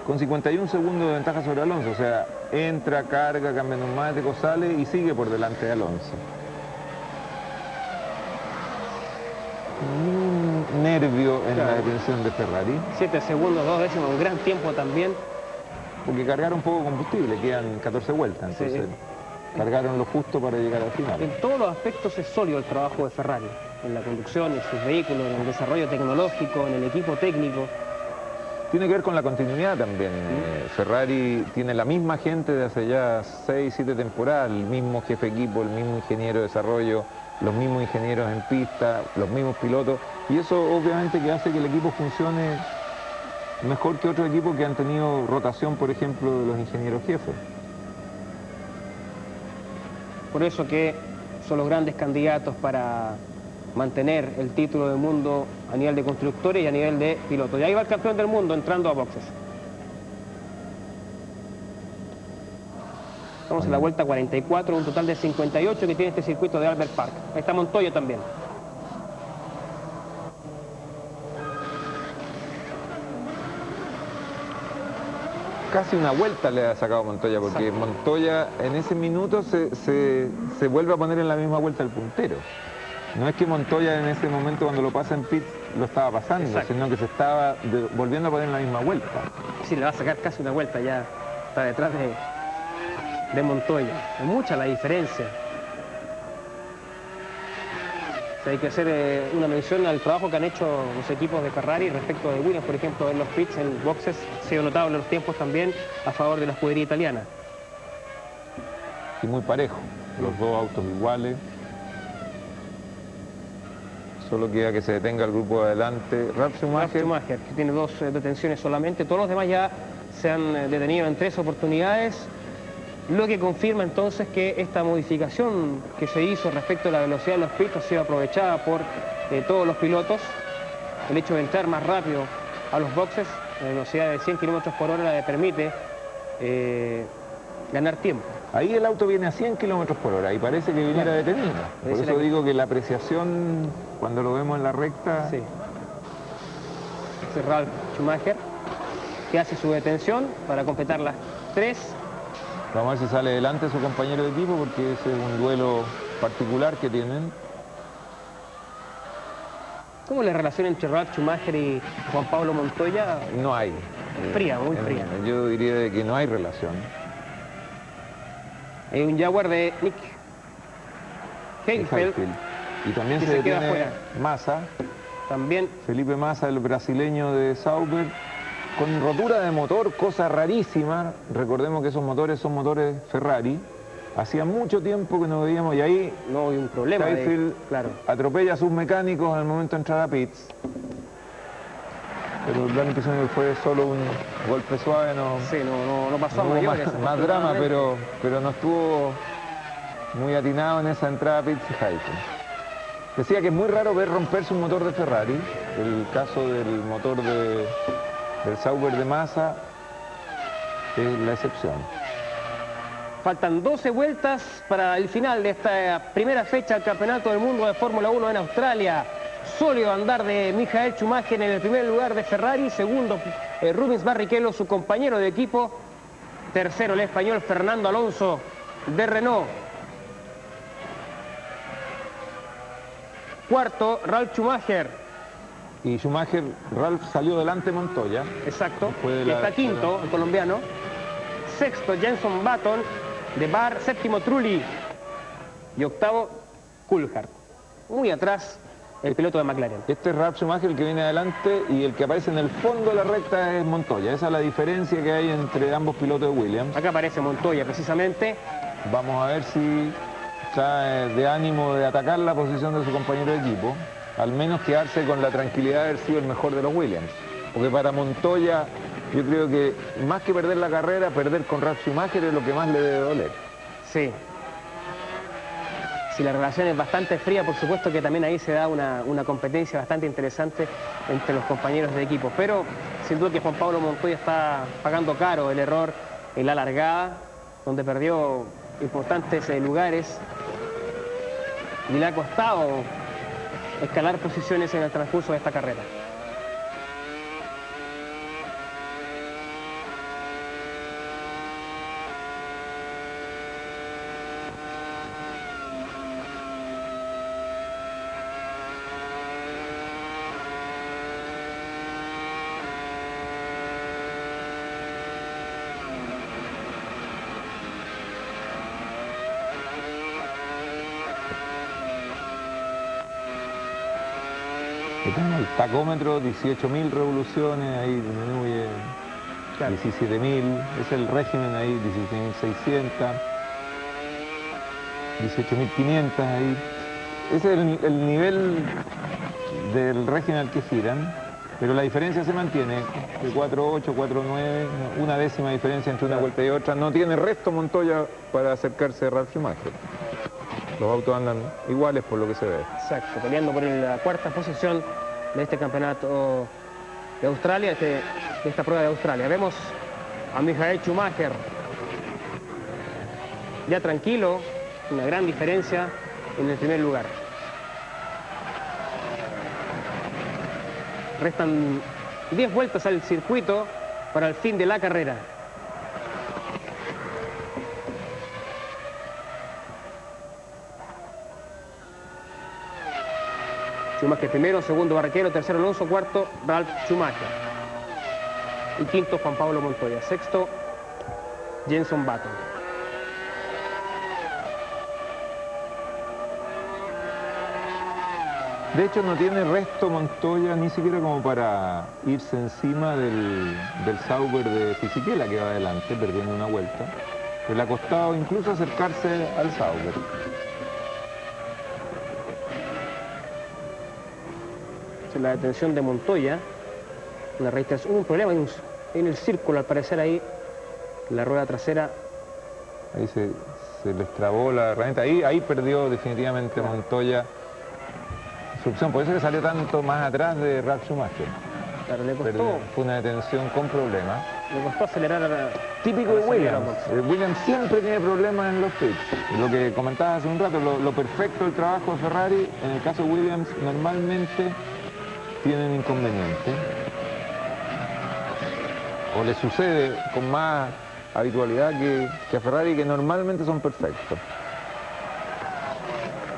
Con 51 segundos de ventaja sobre Alonso, o sea, entra, carga, cambia neumático, sale y sigue por delante de Alonso. Un nervio en la detención de Ferrari.
7 segundos, 2 décimos, un gran tiempo también.
Porque cargaron poco combustible, quedan 14 vueltas, entonces cargaron lo justo para llegar al final.
En todos los aspectos es sólido el trabajo de Ferrari, en la conducción, en sus vehículos, en el desarrollo tecnológico, en el equipo técnico.
Tiene que ver con la continuidad también. Ferrari tiene la misma gente de hace ya 6, 7 temporadas, el mismo jefe de equipo, el mismo ingeniero de desarrollo, los mismos ingenieros en pista, los mismos pilotos, y eso obviamente que hace que el equipo funcione mejor que otros equipos que han tenido rotación, por ejemplo, de los ingenieros jefes.
Por eso que son los grandes candidatos para mantener el título del mundo a nivel de constructores y a nivel de pilotos. Y ahí va el campeón del mundo entrando a boxes. Estamos en la vuelta 44, un total de 58 que tiene este circuito de Albert Park. Ahí está Montoya también.
Casi una vuelta le ha sacado Montoya, porque Montoya en ese minuto se vuelve a poner en la misma vuelta el puntero. No es que Montoya en ese momento cuando lo pasa en pits lo estaba pasando, sino que se estaba volviendo a poner en la misma vuelta.
Sí, le va a sacar casi una vuelta, ya está detrás de Montoya. Es mucha la diferencia. O sea, hay que hacer una mención al trabajo que han hecho los equipos de Ferrari respecto de Williams, por ejemplo, en los pits, en boxes, ha sido notable los tiempos también a favor de la escudería italiana.
Y muy parejo, los dos autos iguales. Solo queda que se detenga el grupo de adelante. Ralf Schumacher,
que tiene 2 detenciones solamente. Todos los demás ya se han detenido en 3 oportunidades, lo que confirma entonces que esta modificación que se hizo respecto a la velocidad de los pits ha sido aprovechada por todos los pilotos. El hecho de entrar más rápido a los boxes, la velocidad de 100 km/h le permite ganar tiempo.
Ahí el auto viene a 100 km/h y parece que viniera detenido. Por eso digo que la apreciación, cuando lo vemos en la recta...
Sí. Es Ralf Schumacher. que hace su detención para completar las 3.
Vamos a ver si sale adelante su compañero de equipo, porque ese es un duelo particular que tienen.
¿Cómo es la relación entre Ralf Schumacher y Juan Pablo Montoya?
No hay.
Fría, muy fría.
Yo diría de que no hay relación.
Hay un Jaguar de Nick Heidfeld.
Y también
que
se
queda
detiene
fuera.
Massa,
También
Felipe Massa, el brasileño de Sauber, con rotura de motor, cosa rarísima. Recordemos que esos motores son motores Ferrari. Hacía mucho tiempo que no veíamos, y ahí
no hay un problema.
Heidfeld
Claro.
atropella a sus mecánicos al momento de entrar a pits. Pero la impresión que fue solo un golpe suave, no,
Sí, no pasó a
no hubo
mayores.
más drama, pero no estuvo muy atinado en esa entrada a pits Heidfeld. Decía que es muy raro ver romperse un motor de Ferrari. El caso del motor del Sauber de Massa es la excepción.
Faltan 12 vueltas para el final de esta primera fecha del Campeonato del Mundo de Fórmula 1 en Australia. Sólido andar de Michael Schumacher en el primer lugar de Ferrari. Segundo, Rubens Barrichello, su compañero de equipo. Tercero, el español Fernando Alonso de Renault. Cuarto, Ralf Schumacher.
Y Ralf salió delante de Montoya.
Exacto.
Después de
Y está quinto, el colombiano. Sexto, Jenson Button de Bar. Séptimo, Trulli. Y octavo, Coulthard. Muy atrás, el piloto de McLaren.
Este es Ralf Schumacher, el que viene adelante, y el que aparece en el fondo de la recta es Montoya. Esa es la diferencia que hay entre ambos pilotos de Williams.
Acá aparece Montoya, precisamente.
Vamos a ver si está de ánimo de atacar la posición de su compañero de equipo. Al menos quedarse con la tranquilidad de haber sido el mejor de los Williams. Porque para Montoya, yo creo que más que perder la carrera, perder con Ralf Schumacher es lo que más le debe doler.
Sí. Si la relación es bastante fría, por supuesto que también ahí se da una competencia bastante interesante entre los compañeros de equipo. Pero sin duda que Juan Pablo Montoya está pagando caro el error en la largada, donde perdió importantes lugares y le ha costado escalar posiciones en el transcurso de esta carrera.
El tacómetro, 18.000 revoluciones, ahí disminuye, claro. 17.000, es el régimen ahí, 16.600, 18.500 ahí. Ese es el nivel del régimen al que giran, pero la diferencia se mantiene, de 4.8, 4.9, una décima diferencia entre una vuelta y otra. No tiene resto Montoya para acercarse a Ralf Schumacher. Los autos andan iguales por lo que se ve.
Exacto, peleando por la cuarta posición de este campeonato de Australia, de esta prueba de Australia. Vemos a Michael Schumacher ya tranquilo, una gran diferencia en el primer lugar. Restan 10 vueltas al circuito para el fin de la carrera. Schumacher primero, segundo Barrichello, tercero Alonso, cuarto Ralf Schumacher. Y quinto Juan Pablo Montoya. Sexto Jenson Button.
De hecho no tiene resto Montoya ni siquiera como para irse encima del Sauber de Fisichella, que va adelante perdiendo una vuelta. Le ha costado incluso acercarse al Sauber.
La detención de Montoya, una reiteración, hubo un problema en el círculo, al parecer ahí, la rueda trasera.
Ahí se les trabó la herramienta, ahí perdió definitivamente Montoya su opción, por eso que salió tanto más atrás de Ralf Schumacher.
Claro, le costó.
Fue una detención con problemas.
Le costó acelerar.
Típico de Williams. Williams siempre tiene problemas en los pits. Lo que comentabas hace un rato, lo perfecto del trabajo de Ferrari, en el caso de Williams normalmente tienen inconvenientes. o le sucede con más habitualidad que a Ferrari, que normalmente son perfectos.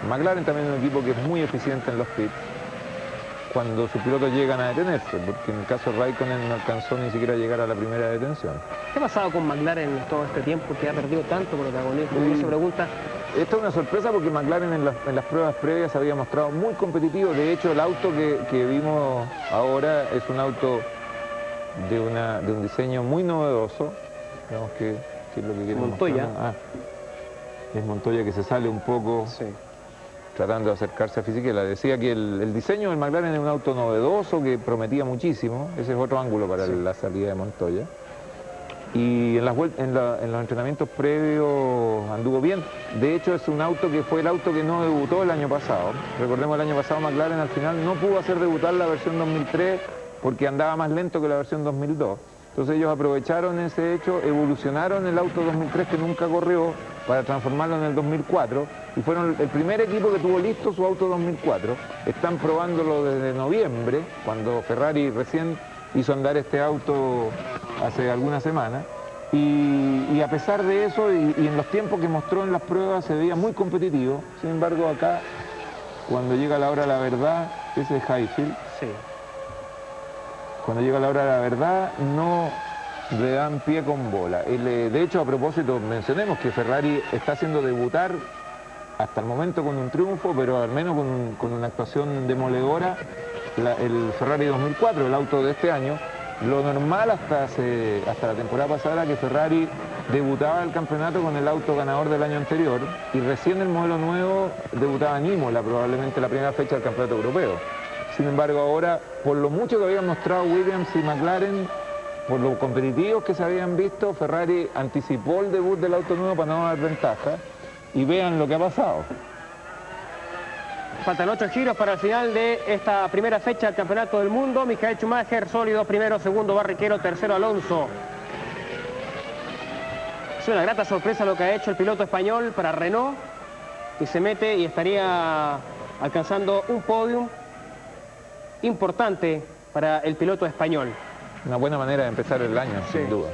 McLaren también es un equipo que es muy eficiente en los pits cuando sus pilotos llegan a detenerse, porque en el caso de Raikkonen no alcanzó ni siquiera a llegar a la primera detención.
¿Qué ha pasado con McLaren todo este tiempo que ha perdido tanto protagonismo? Uno se pregunta.
Esto es una sorpresa porque McLaren en las pruebas previas se había mostrado muy competitivo. De hecho, el auto que vimos ahora es un auto de un diseño muy novedoso. Veamos qué es lo que queremos
Montoya.
mostrar. Es Montoya que se sale un poco,
Sí.
tratando de acercarse a Fisichella. Decía que el diseño del McLaren es un auto novedoso que prometía muchísimo. Ese es otro ángulo para la salida de Montoya. Y en los entrenamientos previos anduvo bien. De hecho, es un auto que fue el auto que no debutó el año pasado. Recordemos, el año pasado McLaren al final no pudo hacer debutar la versión 2003 porque andaba más lento que la versión 2002. Entonces ellos aprovecharon ese hecho, evolucionaron el auto 2003 que nunca corrió para transformarlo en el 2004 y fueron el primer equipo que tuvo listo su auto 2004. Están probándolo desde noviembre, cuando Ferrari recién hizo andar este auto hace algunas semanas. Y a pesar de eso, y en los tiempos que mostró en las pruebas, se veía muy competitivo. Sin embargo, acá, cuando llega la hora de la verdad, ese es Highfield.
Sí.
Cuando llega la hora de la verdad, no le dan pie con bola. De hecho, a propósito, mencionemos que Ferrari está haciendo debutar hasta el momento con un triunfo, pero al menos con una actuación demoledora, el Ferrari 2004, el auto de este año. Lo normal hasta la temporada pasada era que Ferrari debutaba el campeonato con el auto ganador del año anterior y recién el modelo nuevo debutaba en Imola, probablemente la primera fecha del campeonato europeo. Sin embargo, ahora, por lo mucho que habían mostrado Williams y McLaren, por lo competitivos que se habían visto, Ferrari anticipó el debut del auto nuevo para no dar ventaja. Y vean lo que ha pasado.
Faltan 8 giros para el final de esta primera fecha del Campeonato del Mundo. Michael Schumacher, sólido, primero, segundo Barrichello, tercero Alonso. Es una grata sorpresa lo que ha hecho el piloto español para Renault, que se mete y estaría alcanzando un podium importante para el piloto español.
Una buena manera de empezar el año,
Sí.
sin duda.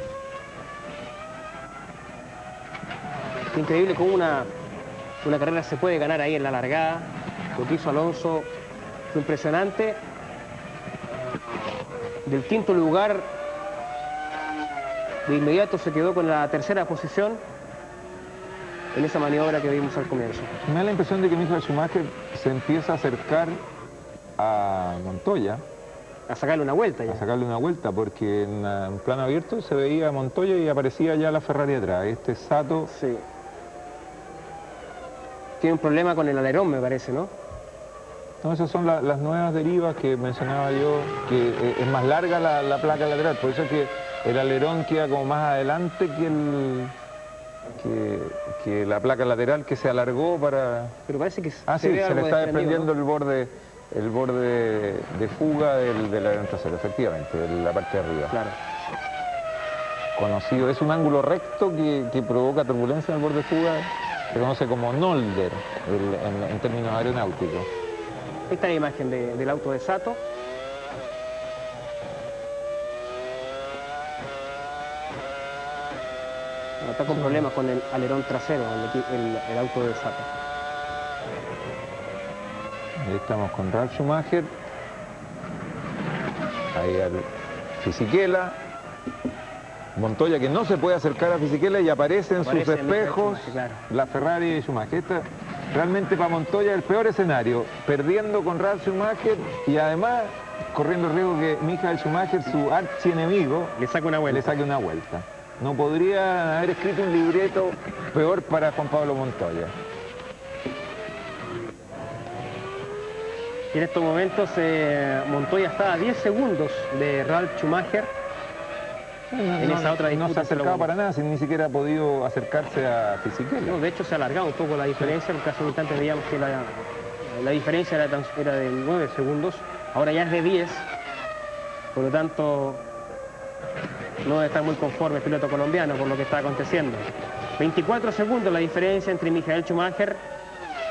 Increíble cómo una carrera se puede ganar ahí en la largada. Lo que hizo Alonso fue impresionante. Del quinto lugar, de inmediato se quedó con la tercera posición en esa maniobra que vimos al comienzo.
Me da la impresión de que Michael Schumacher se empieza a acercar a Montoya,
A sacarle una vuelta ya.
a sacarle una vuelta, porque en un plano abierto se veía a Montoya y aparecía ya la Ferrari atrás. Este Sato,
Sí. Tiene un problema con el alerón, me parece, ¿no?
no, esas son las nuevas derivas que mencionaba yo, que es más larga la placa lateral, por eso es que el alerón queda como más adelante que la placa lateral, que se alargó para...
Pero parece que
Sí,
ve
se le
algo
está
desprendido,
desprendiendo
¿no?
el borde de fuga del alerón trasero, efectivamente, de la parte de arriba.
Claro.
Conocido, es un ángulo recto que provoca turbulencia en el borde de fuga, se conoce como nolder en términos aeronáuticos.
Ahí está la imagen del auto de Sato. Bueno, está con problemas con el alerón trasero, el auto de Sato.
Ahí estamos con Ralf Schumacher, ahí al Fisichella, Montoya que no se puede acercar a Fisichella y aparece en sus
Aparece en Michael
espejos
Schumacher, claro.
la Ferrari y Schumacher. Esta, realmente para Montoya el peor escenario, perdiendo con Ralf Schumacher y además corriendo el riesgo que Michael Schumacher, su archienemigo,
Le saca una vuelta.
le saque una vuelta. No podría haber escrito un libreto peor para Juan Pablo Montoya.
Y en estos momentos Montoya está a 10 segundos de Ralf Schumacher. En esa otra
no se
disputa
ha acercado para nada, sin ni siquiera ha podido acercarse a Fisichella.
No, de hecho se ha alargado un poco la diferencia, porque hace un instante veíamos que la diferencia era de 9 segundos, ahora ya es de 10, por lo tanto no debe estar muy conforme el piloto colombiano por lo que está aconteciendo. 24 segundos la diferencia entre Michael Schumacher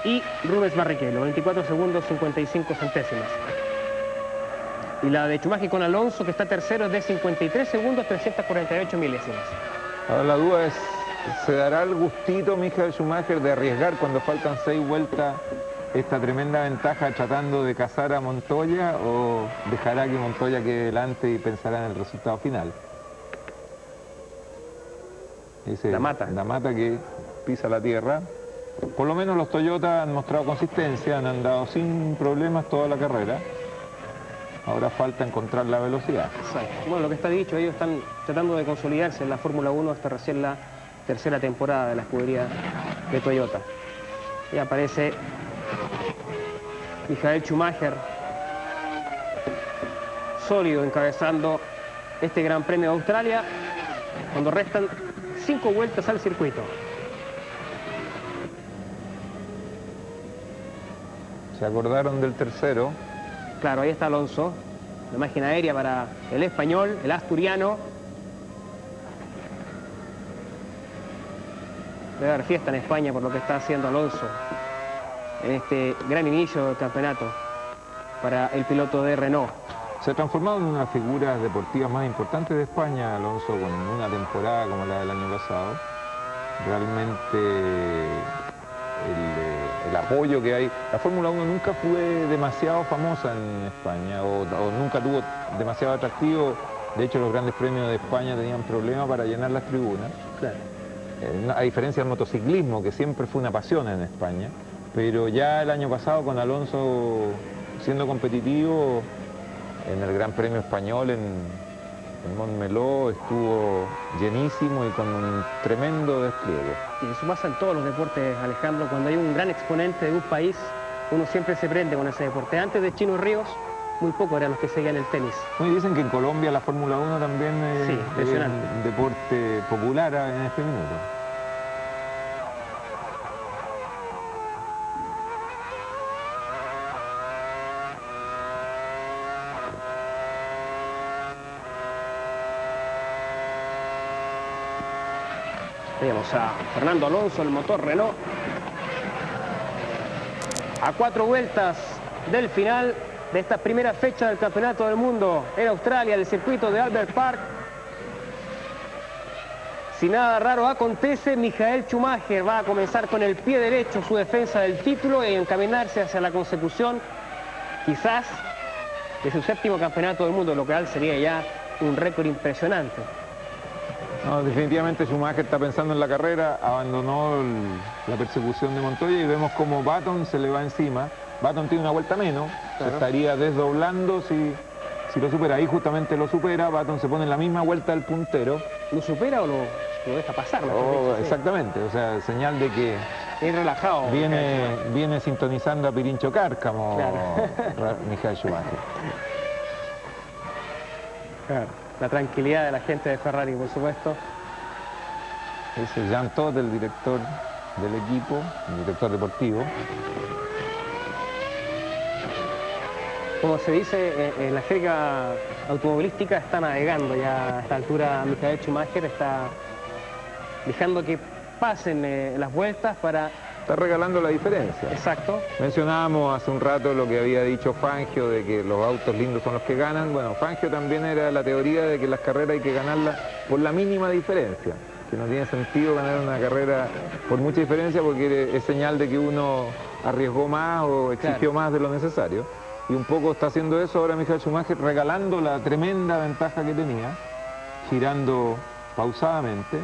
y Rubens Barrichello, 24 segundos 55 centésimas. Y la de Schumacher con Alonso, que está tercero, es de 53 segundos, 348 milésimas.
Ahora la duda es, ¿se dará el gustito Michael Schumacher de arriesgar cuando faltan 6 vueltas esta tremenda ventaja tratando de cazar a Montoya, o dejará que Montoya quede delante y pensará en el resultado final? Ese
Da Mata
que pisa la tierra. Por lo menos los Toyota han mostrado consistencia, han andado sin problemas toda la carrera. Ahora falta encontrar la velocidad.
Exacto. Bueno, lo que está dicho, ellos están tratando de consolidarse en la Fórmula 1 hasta recién la tercera temporada de la escudería de Toyota. Y aparece Michael Schumacher, sólido, encabezando este Gran Premio de Australia, cuando restan 5 vueltas al circuito.
Se acordaron del tercero.
Claro, ahí está Alonso, la imagen aérea para el español, el asturiano. Debe haber fiesta en España por lo que está haciendo Alonso en este gran inicio del campeonato para el piloto de Renault.
Se ha transformado en una de las figuras deportivas más importantes de España, Alonso, con una temporada como la del año pasado. Realmente el apoyo que hay. La Fórmula 1 nunca fue demasiado famosa en España, o nunca tuvo demasiado atractivo. De hecho, los grandes premios de España tenían problemas para llenar las tribunas.
Claro.
A diferencia del motociclismo, que siempre fue una pasión en España. Pero ya el año pasado, con Alonso siendo competitivo, en el Gran Premio Español en Montmeló estuvo llenísimo y con un tremendo despliegue.
Y eso pasa en todos los deportes, Alejandro. Cuando hay un gran exponente de un país, uno siempre se prende con ese deporte. Antes de Chino Ríos, muy pocos eran los que seguían el tenis.
Y dicen que en Colombia la Fórmula 1 también
Sí,
es un deporte popular en este minuto.
Veamos a Fernando Alonso, el motor Renault. A 4 vueltas del final de esta primera fecha del Campeonato del Mundo en Australia, el circuito de Albert Park. Si nada raro acontece, Michael Schumacher va a comenzar con el pie derecho su defensa del título y encaminarse hacia la consecución, quizás, de su 7º Campeonato del Mundo, lo cual sería ya un récord impresionante.
No, definitivamente Schumacher está pensando en la carrera, abandonó la persecución de Montoya y vemos como Button se le va encima. Button tiene una vuelta menos, claro. Se estaría desdoblando si lo supera. Ahí justamente lo supera, Button se pone en la misma vuelta del puntero.
¿Lo supera o lo deja pasar?
Exactamente, sí. O sea, señal de que
es relajado.
Viene sintonizando a Pirincho Cárcamo, claro. Michael Schumacher.
Claro. La tranquilidad de la gente de Ferrari, por supuesto.
Ese Jean Todt, el director del equipo, el director deportivo.
Como se dice en la jerga automovilística, está navegando ya a esta altura. Michael Schumacher está dejando que pasen las vueltas para...
Está regalando la diferencia.
Exacto.
Mencionábamos hace un rato lo que había dicho Fangio de que los autos lindos son los que ganan. Bueno, Fangio también era la teoría de que las carreras hay que ganarlas por la mínima diferencia. Que no tiene sentido ganar una carrera por mucha diferencia porque es señal de que uno arriesgó más o exigió más de lo necesario. Y un poco está haciendo eso ahora Michael Schumacher, regalando la tremenda ventaja que tenía, girando pausadamente.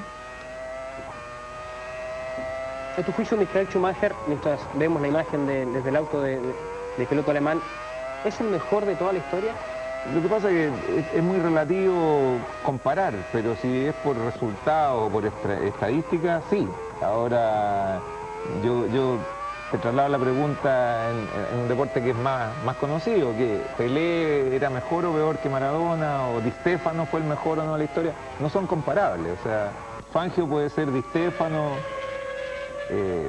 ¿En tu juicio, Michael Schumacher, mientras vemos la imagen desde el auto de piloto alemán, es el mejor de toda la historia?
Lo que pasa es que es muy relativo comparar, pero si es por resultado o por estadística, sí. Ahora, yo te traslado la pregunta en un deporte que es más conocido, que Pelé era mejor o peor que Maradona, o Di Stéfano fue el mejor o no de la historia. No son comparables, o sea, Fangio puede ser Di Stéfano,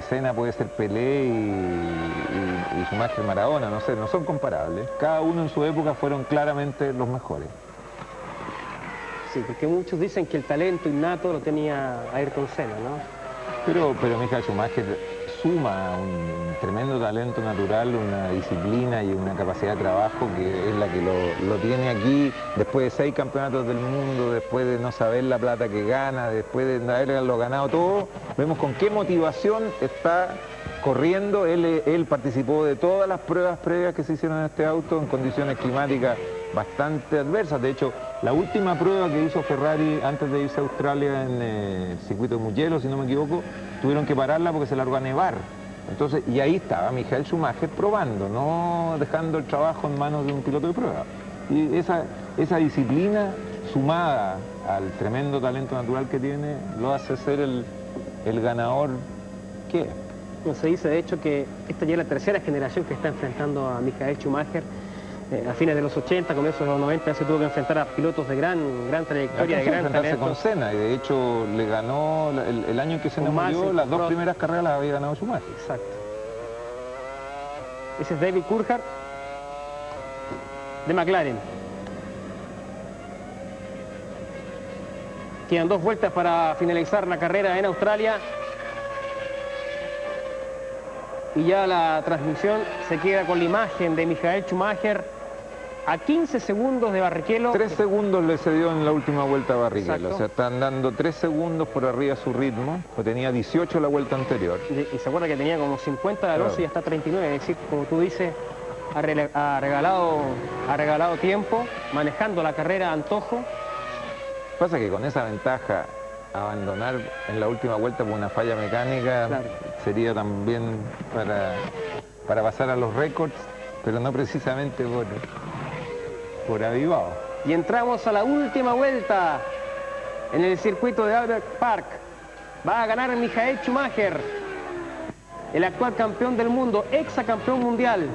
Senna puede ser Pelé y Schumacher Maradona, no sé, no son comparables. Cada uno en su época fueron claramente los mejores.
Sí, porque muchos dicen que el talento innato lo tenía Ayrton Senna, ¿no?
Pero Michael Schumacher suma un tremendo talento natural, una disciplina y una capacidad de trabajo que es la que lo tiene aquí después de 6 campeonatos del mundo, después de no saber la plata que gana, después de haberlo ganado todo. Vemos con qué motivación está corriendo. Él participó de todas las pruebas previas que se hicieron en este auto en condiciones climáticas bastante adversas. De hecho, la última prueba que hizo Ferrari antes de irse a Australia en el circuito de Mugello, si no me equivoco, tuvieron que pararla porque se largó a nevar. Entonces, y ahí estaba Michael Schumacher probando, no dejando el trabajo en manos de un piloto de prueba. Y esa disciplina, sumada al tremendo talento natural que tiene, lo hace ser el ganador que es.
Se dice de hecho que esta ya es la tercera generación que está enfrentando a Michael Schumacher. A fines de los 80, comienzos de los 90, se tuvo que enfrentar a pilotos de gran trayectoria, de gran talento.
Con Senna, y de hecho le ganó el año en que Senna murió, las 2 primeras carreras las había ganado Schumacher.
Exacto. Ese es David Coulthard de McLaren. Quedan 2 vueltas para finalizar la carrera en Australia. Y ya la transmisión se queda con la imagen de Michael Schumacher a 15 segundos de Barrichello.
3 segundos le cedió en la última vuelta a Barrichello.
Exacto.
O sea, están dando 3 segundos por arriba de su ritmo, pues tenía 18 la vuelta anterior.
Y se acuerda que tenía como 50 de Alonso, claro. Y ya está 39, es decir, como tú dices, ha regalado tiempo, manejando la carrera a antojo.
Pasa que con esa ventaja, abandonar en la última vuelta por una falla mecánica, claro, sería también para pasar a los récords, pero no precisamente por avivado.
Y entramos a la última vuelta en el circuito de Albert Park. Va a ganar Michael Schumacher, el actual campeón del mundo, campeón mundial,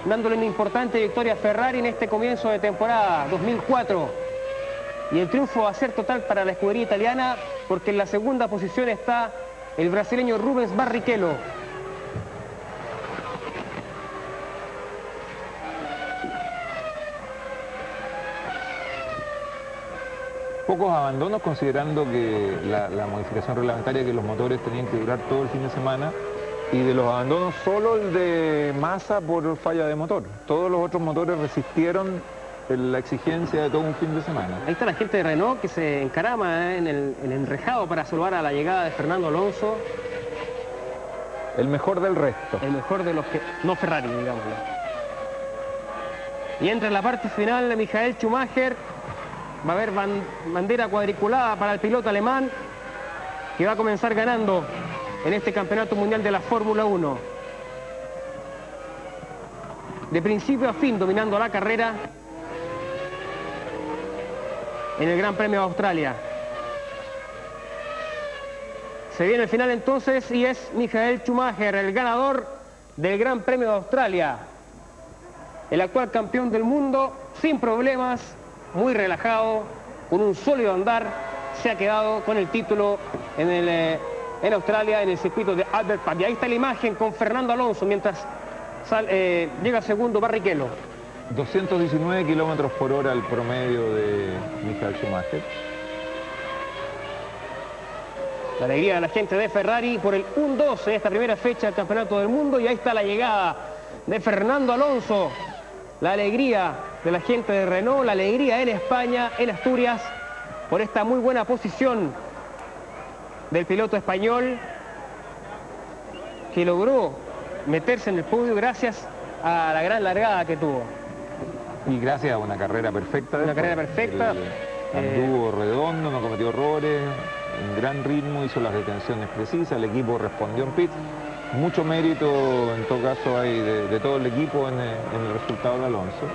dándole una importante victoria a Ferrari en este comienzo de temporada 2004. Y el triunfo va a ser total para la escudería italiana, porque en la segunda posición está el brasileño Rubens Barrichello.
Pocos abandonos, considerando que la modificación reglamentaria, que los motores tenían que durar todo el fin de semana, y de los abandonos solo el de Massa por falla de motor. Todos los otros motores resistieron la exigencia de todo un fin de semana.
Ahí está la gente de Renault que se encarama en el enrejado para salvar a la llegada de Fernando Alonso.
El mejor del resto.
El mejor de los que... no Ferrari, digámoslo. Y entra en la parte final de Michael Schumacher. Va a haber bandera cuadriculada para el piloto alemán, que va a comenzar ganando en este campeonato mundial de la Fórmula 1. De principio a fin dominando la carrera en el Gran Premio de Australia. Se viene el final entonces y es Michael Schumacher, el ganador del Gran Premio de Australia. El actual campeón del mundo, sin problemas, muy relajado, con un sólido andar, se ha quedado con el título en Australia, en el circuito de Albert Park. Y ahí está la imagen con Fernando Alonso mientras llega segundo Barrichello.
219 kilómetros por hora el promedio de Michael Schumacher.
La alegría de la gente de Ferrari por el 1-12 de esta primera fecha del Campeonato del Mundo. Y ahí está la llegada de Fernando Alonso. La alegría de la gente de Renault, la alegría en España, en Asturias, por esta muy buena posición del piloto español, que logró meterse en el podio gracias a la gran largada que tuvo.
Y gracias a una carrera perfecta.
Una carrera perfecta.
Anduvo redondo, no cometió errores, en gran ritmo, hizo las detenciones precisas, el equipo respondió en pits. Mucho mérito, en todo caso, hay de todo el equipo en el resultado de Alonso.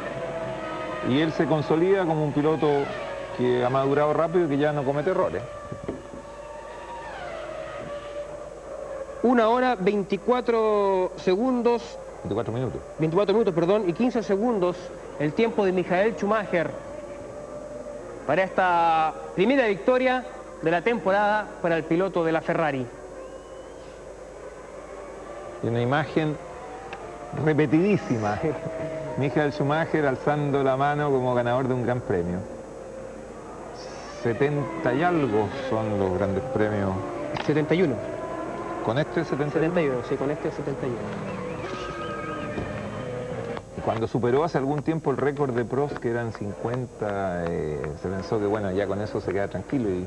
Y él se consolida como un piloto que ha madurado rápido y que ya no comete errores.
1 hora 24 segundos.
24 minutos.
24 minutos, perdón, y 15 segundos el tiempo de Michael Schumacher para esta primera victoria de la temporada para el piloto de la Ferrari.
Y una imagen repetidísima. Michael Schumacher alzando la mano como ganador de un gran premio. 70 y algo son los grandes premios.
71.
¿Con este 71?
71, sí, con este 71.
Cuando superó hace algún tiempo el récord de Prost, que eran 50, se pensó que bueno, ya con eso se queda tranquilo y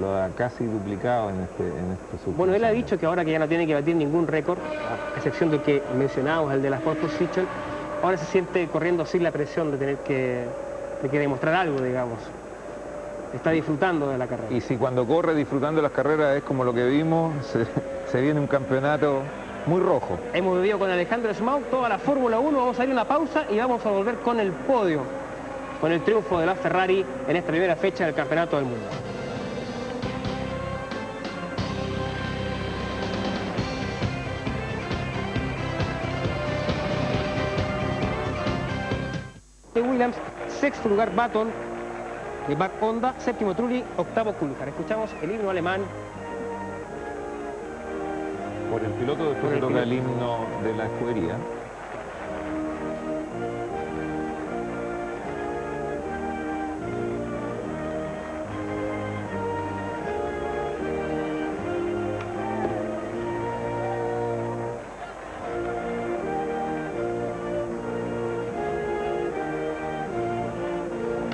lo ha casi duplicado en estos últimos
Bueno, él ha
años.
dicho que ahora que ya no tiene que batir ningún récord, a excepción del que mencionábamos, el de la Ford Position, ahora se siente corriendo sin la presión de tener que demostrar algo, digamos. Está disfrutando de la carrera.
Y si cuando corre disfrutando las carreras es como lo que vimos, se viene un campeonato muy rojo.
Hemos vivido con Alejandro Schmau toda la Fórmula 1, vamos a ir a una pausa y vamos a volver con el podio, con el triunfo de la Ferrari en esta primera fecha del Campeonato del Mundo. Williams, sexto lugar Button, de Back Honda, séptimo Trulli, octavo Coulthard. Escuchamos el himno alemán.
Por el piloto después se toca el himno de la escudería.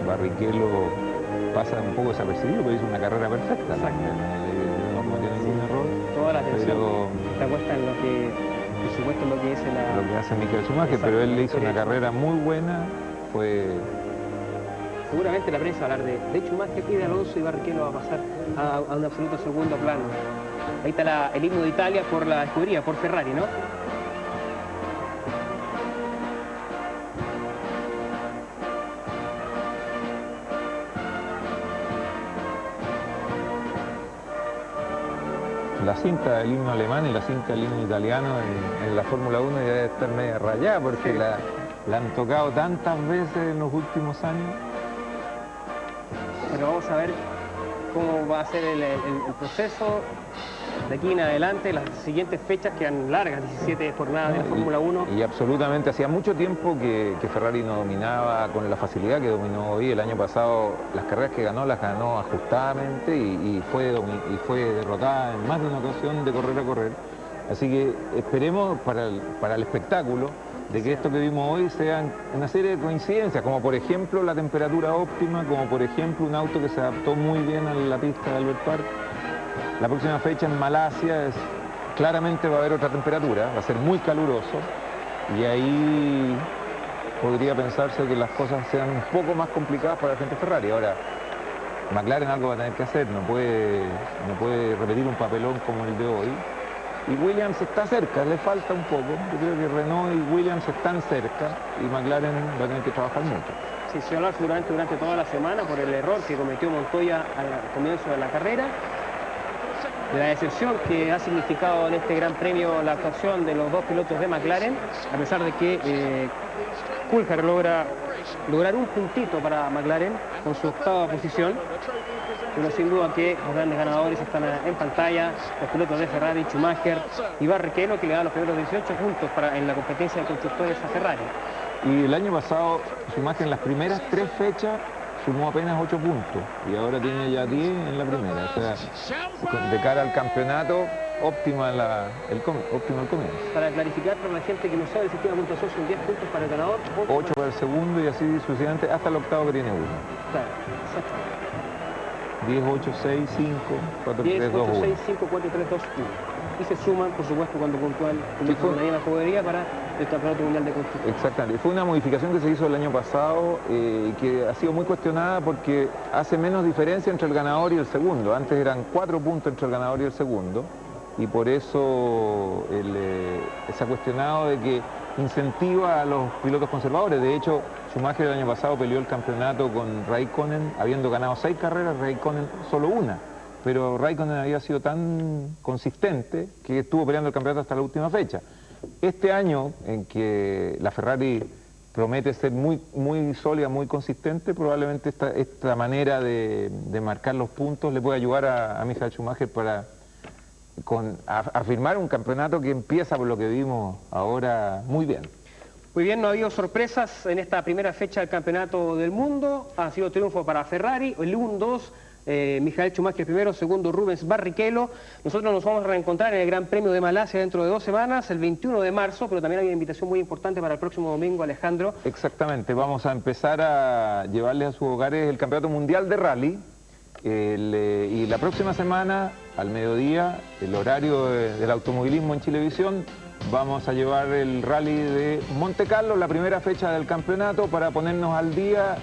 Barrichello pasa un poco desapercibido, pero hizo una carrera perfecta. No cometió ningún error.
Toda la atención
pero
está puesta en lo que, por supuesto, en lo que dice
lo que hace Michael Schumacher, pero él le hizo una carrera muy buena.
Seguramente la prensa va a hablar de Schumacher y de Alonso, y Barrichello va a pasar a un absoluto segundo plano. Ahí está el himno de Italia por la escudería, por Ferrari, ¿no?
La cinta del himno alemán y la cinta del himno italiano en la Fórmula 1 ya debe estar media rayada porque la han tocado tantas veces en los últimos años.
Pero vamos a ver cómo va a ser el proceso de aquí en adelante. Las siguientes fechas quedan largas, 17 jornadas de la Fórmula 1.
Y absolutamente, hacía mucho tiempo que Ferrari no dominaba con la facilidad que dominó hoy. El año pasado las carreras que ganó las ganó ajustadamente y fue derrotada en más de una ocasión de correr a correr. Así que esperemos para el espectáculo de que esto que vimos hoy sean una serie de coincidencias, como por ejemplo la temperatura óptima, como por ejemplo un auto que se adaptó muy bien a la pista de Albert Park. La próxima fecha en Malasia claramente va a haber otra temperatura, va a ser muy caluroso y ahí podría pensarse que las cosas sean un poco más complicadas para la gente Ferrari. Ahora, McLaren algo va a tener que hacer, no puede repetir un papelón como el de hoy. Y Williams está cerca, le falta un poco. Yo creo que Renault y Williams están cerca y McLaren va a tener que trabajar mucho.
Sí, se va a hablar seguramente durante toda la semana por el error que cometió Montoya al comienzo de la carrera, de la decepción que ha significado en este gran premio la actuación de los dos pilotos de McLaren, a pesar de que Coulthard logra lograr un puntito para McLaren con su octava posición, pero sin duda que los grandes ganadores están en pantalla, los pilotos de Ferrari, Schumacher y Barrichello, que le dan los primeros 18 puntos en la competencia de constructores a Ferrari.
Y el año pasado Schumacher en las primeras 3 fechas sumó apenas 8 puntos y ahora tiene ya 10 en la primera. O sea, de cara al campeonato, óptimo el comienzo.
Para clarificar para la gente que no sabe, el sistema de puntuación son 10 puntos para el ganador,
8 para el segundo y así sucesivamente hasta el octavo que tiene 1.
Claro, exacto.
10, 8, 6, 5, 4,
10,
3, 2,
8,
1.
6, 5, 4, 3, 2, 1. Y se suman, por supuesto, cuando puntúan ahí en la juguería para el Campeonato Mundial de Constructores.
Exactamente. Fue una modificación que se hizo el año pasado que ha sido muy cuestionada porque hace menos diferencia entre el ganador y el segundo. Antes eran 4 puntos entre el ganador y el segundo y por eso se ha cuestionado de que incentiva a los pilotos conservadores. De hecho, Schumacher el año pasado peleó el campeonato con Raikkonen, habiendo ganado 6 carreras, Raikkonen solo una. Pero Raikkonen había sido tan consistente que estuvo peleando el campeonato hasta la última fecha. Este año, en que la Ferrari promete ser muy sólida, muy consistente, probablemente esta manera de marcar los puntos le puede ayudar a Michael Schumacher para afirmar un campeonato que empieza, por lo que vimos ahora, muy bien.
Muy bien, no ha habido sorpresas en esta primera fecha del Campeonato del Mundo. Ha sido triunfo para Ferrari, el 1-2 Michael Schumacher primero, segundo Rubens Barrichello. Nosotros nos vamos a reencontrar en el Gran Premio de Malasia dentro de 2 semanas, el 21 de marzo, pero también hay una invitación muy importante para el próximo domingo, Alejandro.
Exactamente, vamos a empezar a llevarles a sus hogares el Campeonato Mundial de Rally. Y la próxima semana, al mediodía, el horario del automovilismo en Chilevisión, vamos a llevar el Rally de Monte Carlo, la primera fecha del campeonato, para ponernos al día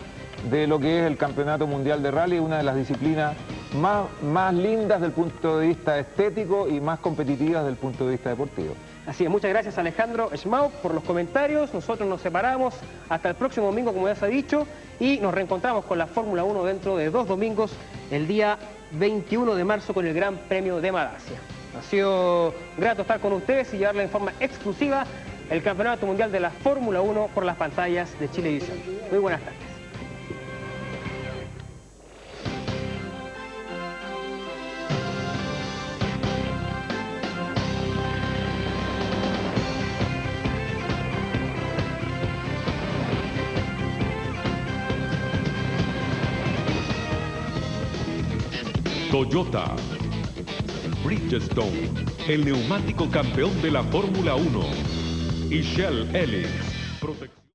de lo que es el Campeonato Mundial de Rally, una de las disciplinas más lindas del punto de vista estético y más competitivas del punto de vista deportivo.
Así es, muchas gracias Alejandro Schmauk por los comentarios. Nosotros nos separamos hasta el próximo domingo, como ya se ha dicho, y nos reencontramos con la Fórmula 1 dentro de 2 domingos, el día 21 de marzo con el Gran Premio de Malasia. Ha sido grato estar con ustedes y llevarle en forma exclusiva el Campeonato Mundial de la Fórmula 1 por las pantallas de Chilevisión. Muy buenas tardes.
Toyota, Bridgestone, el neumático campeón de la Fórmula 1, y Shell Helix,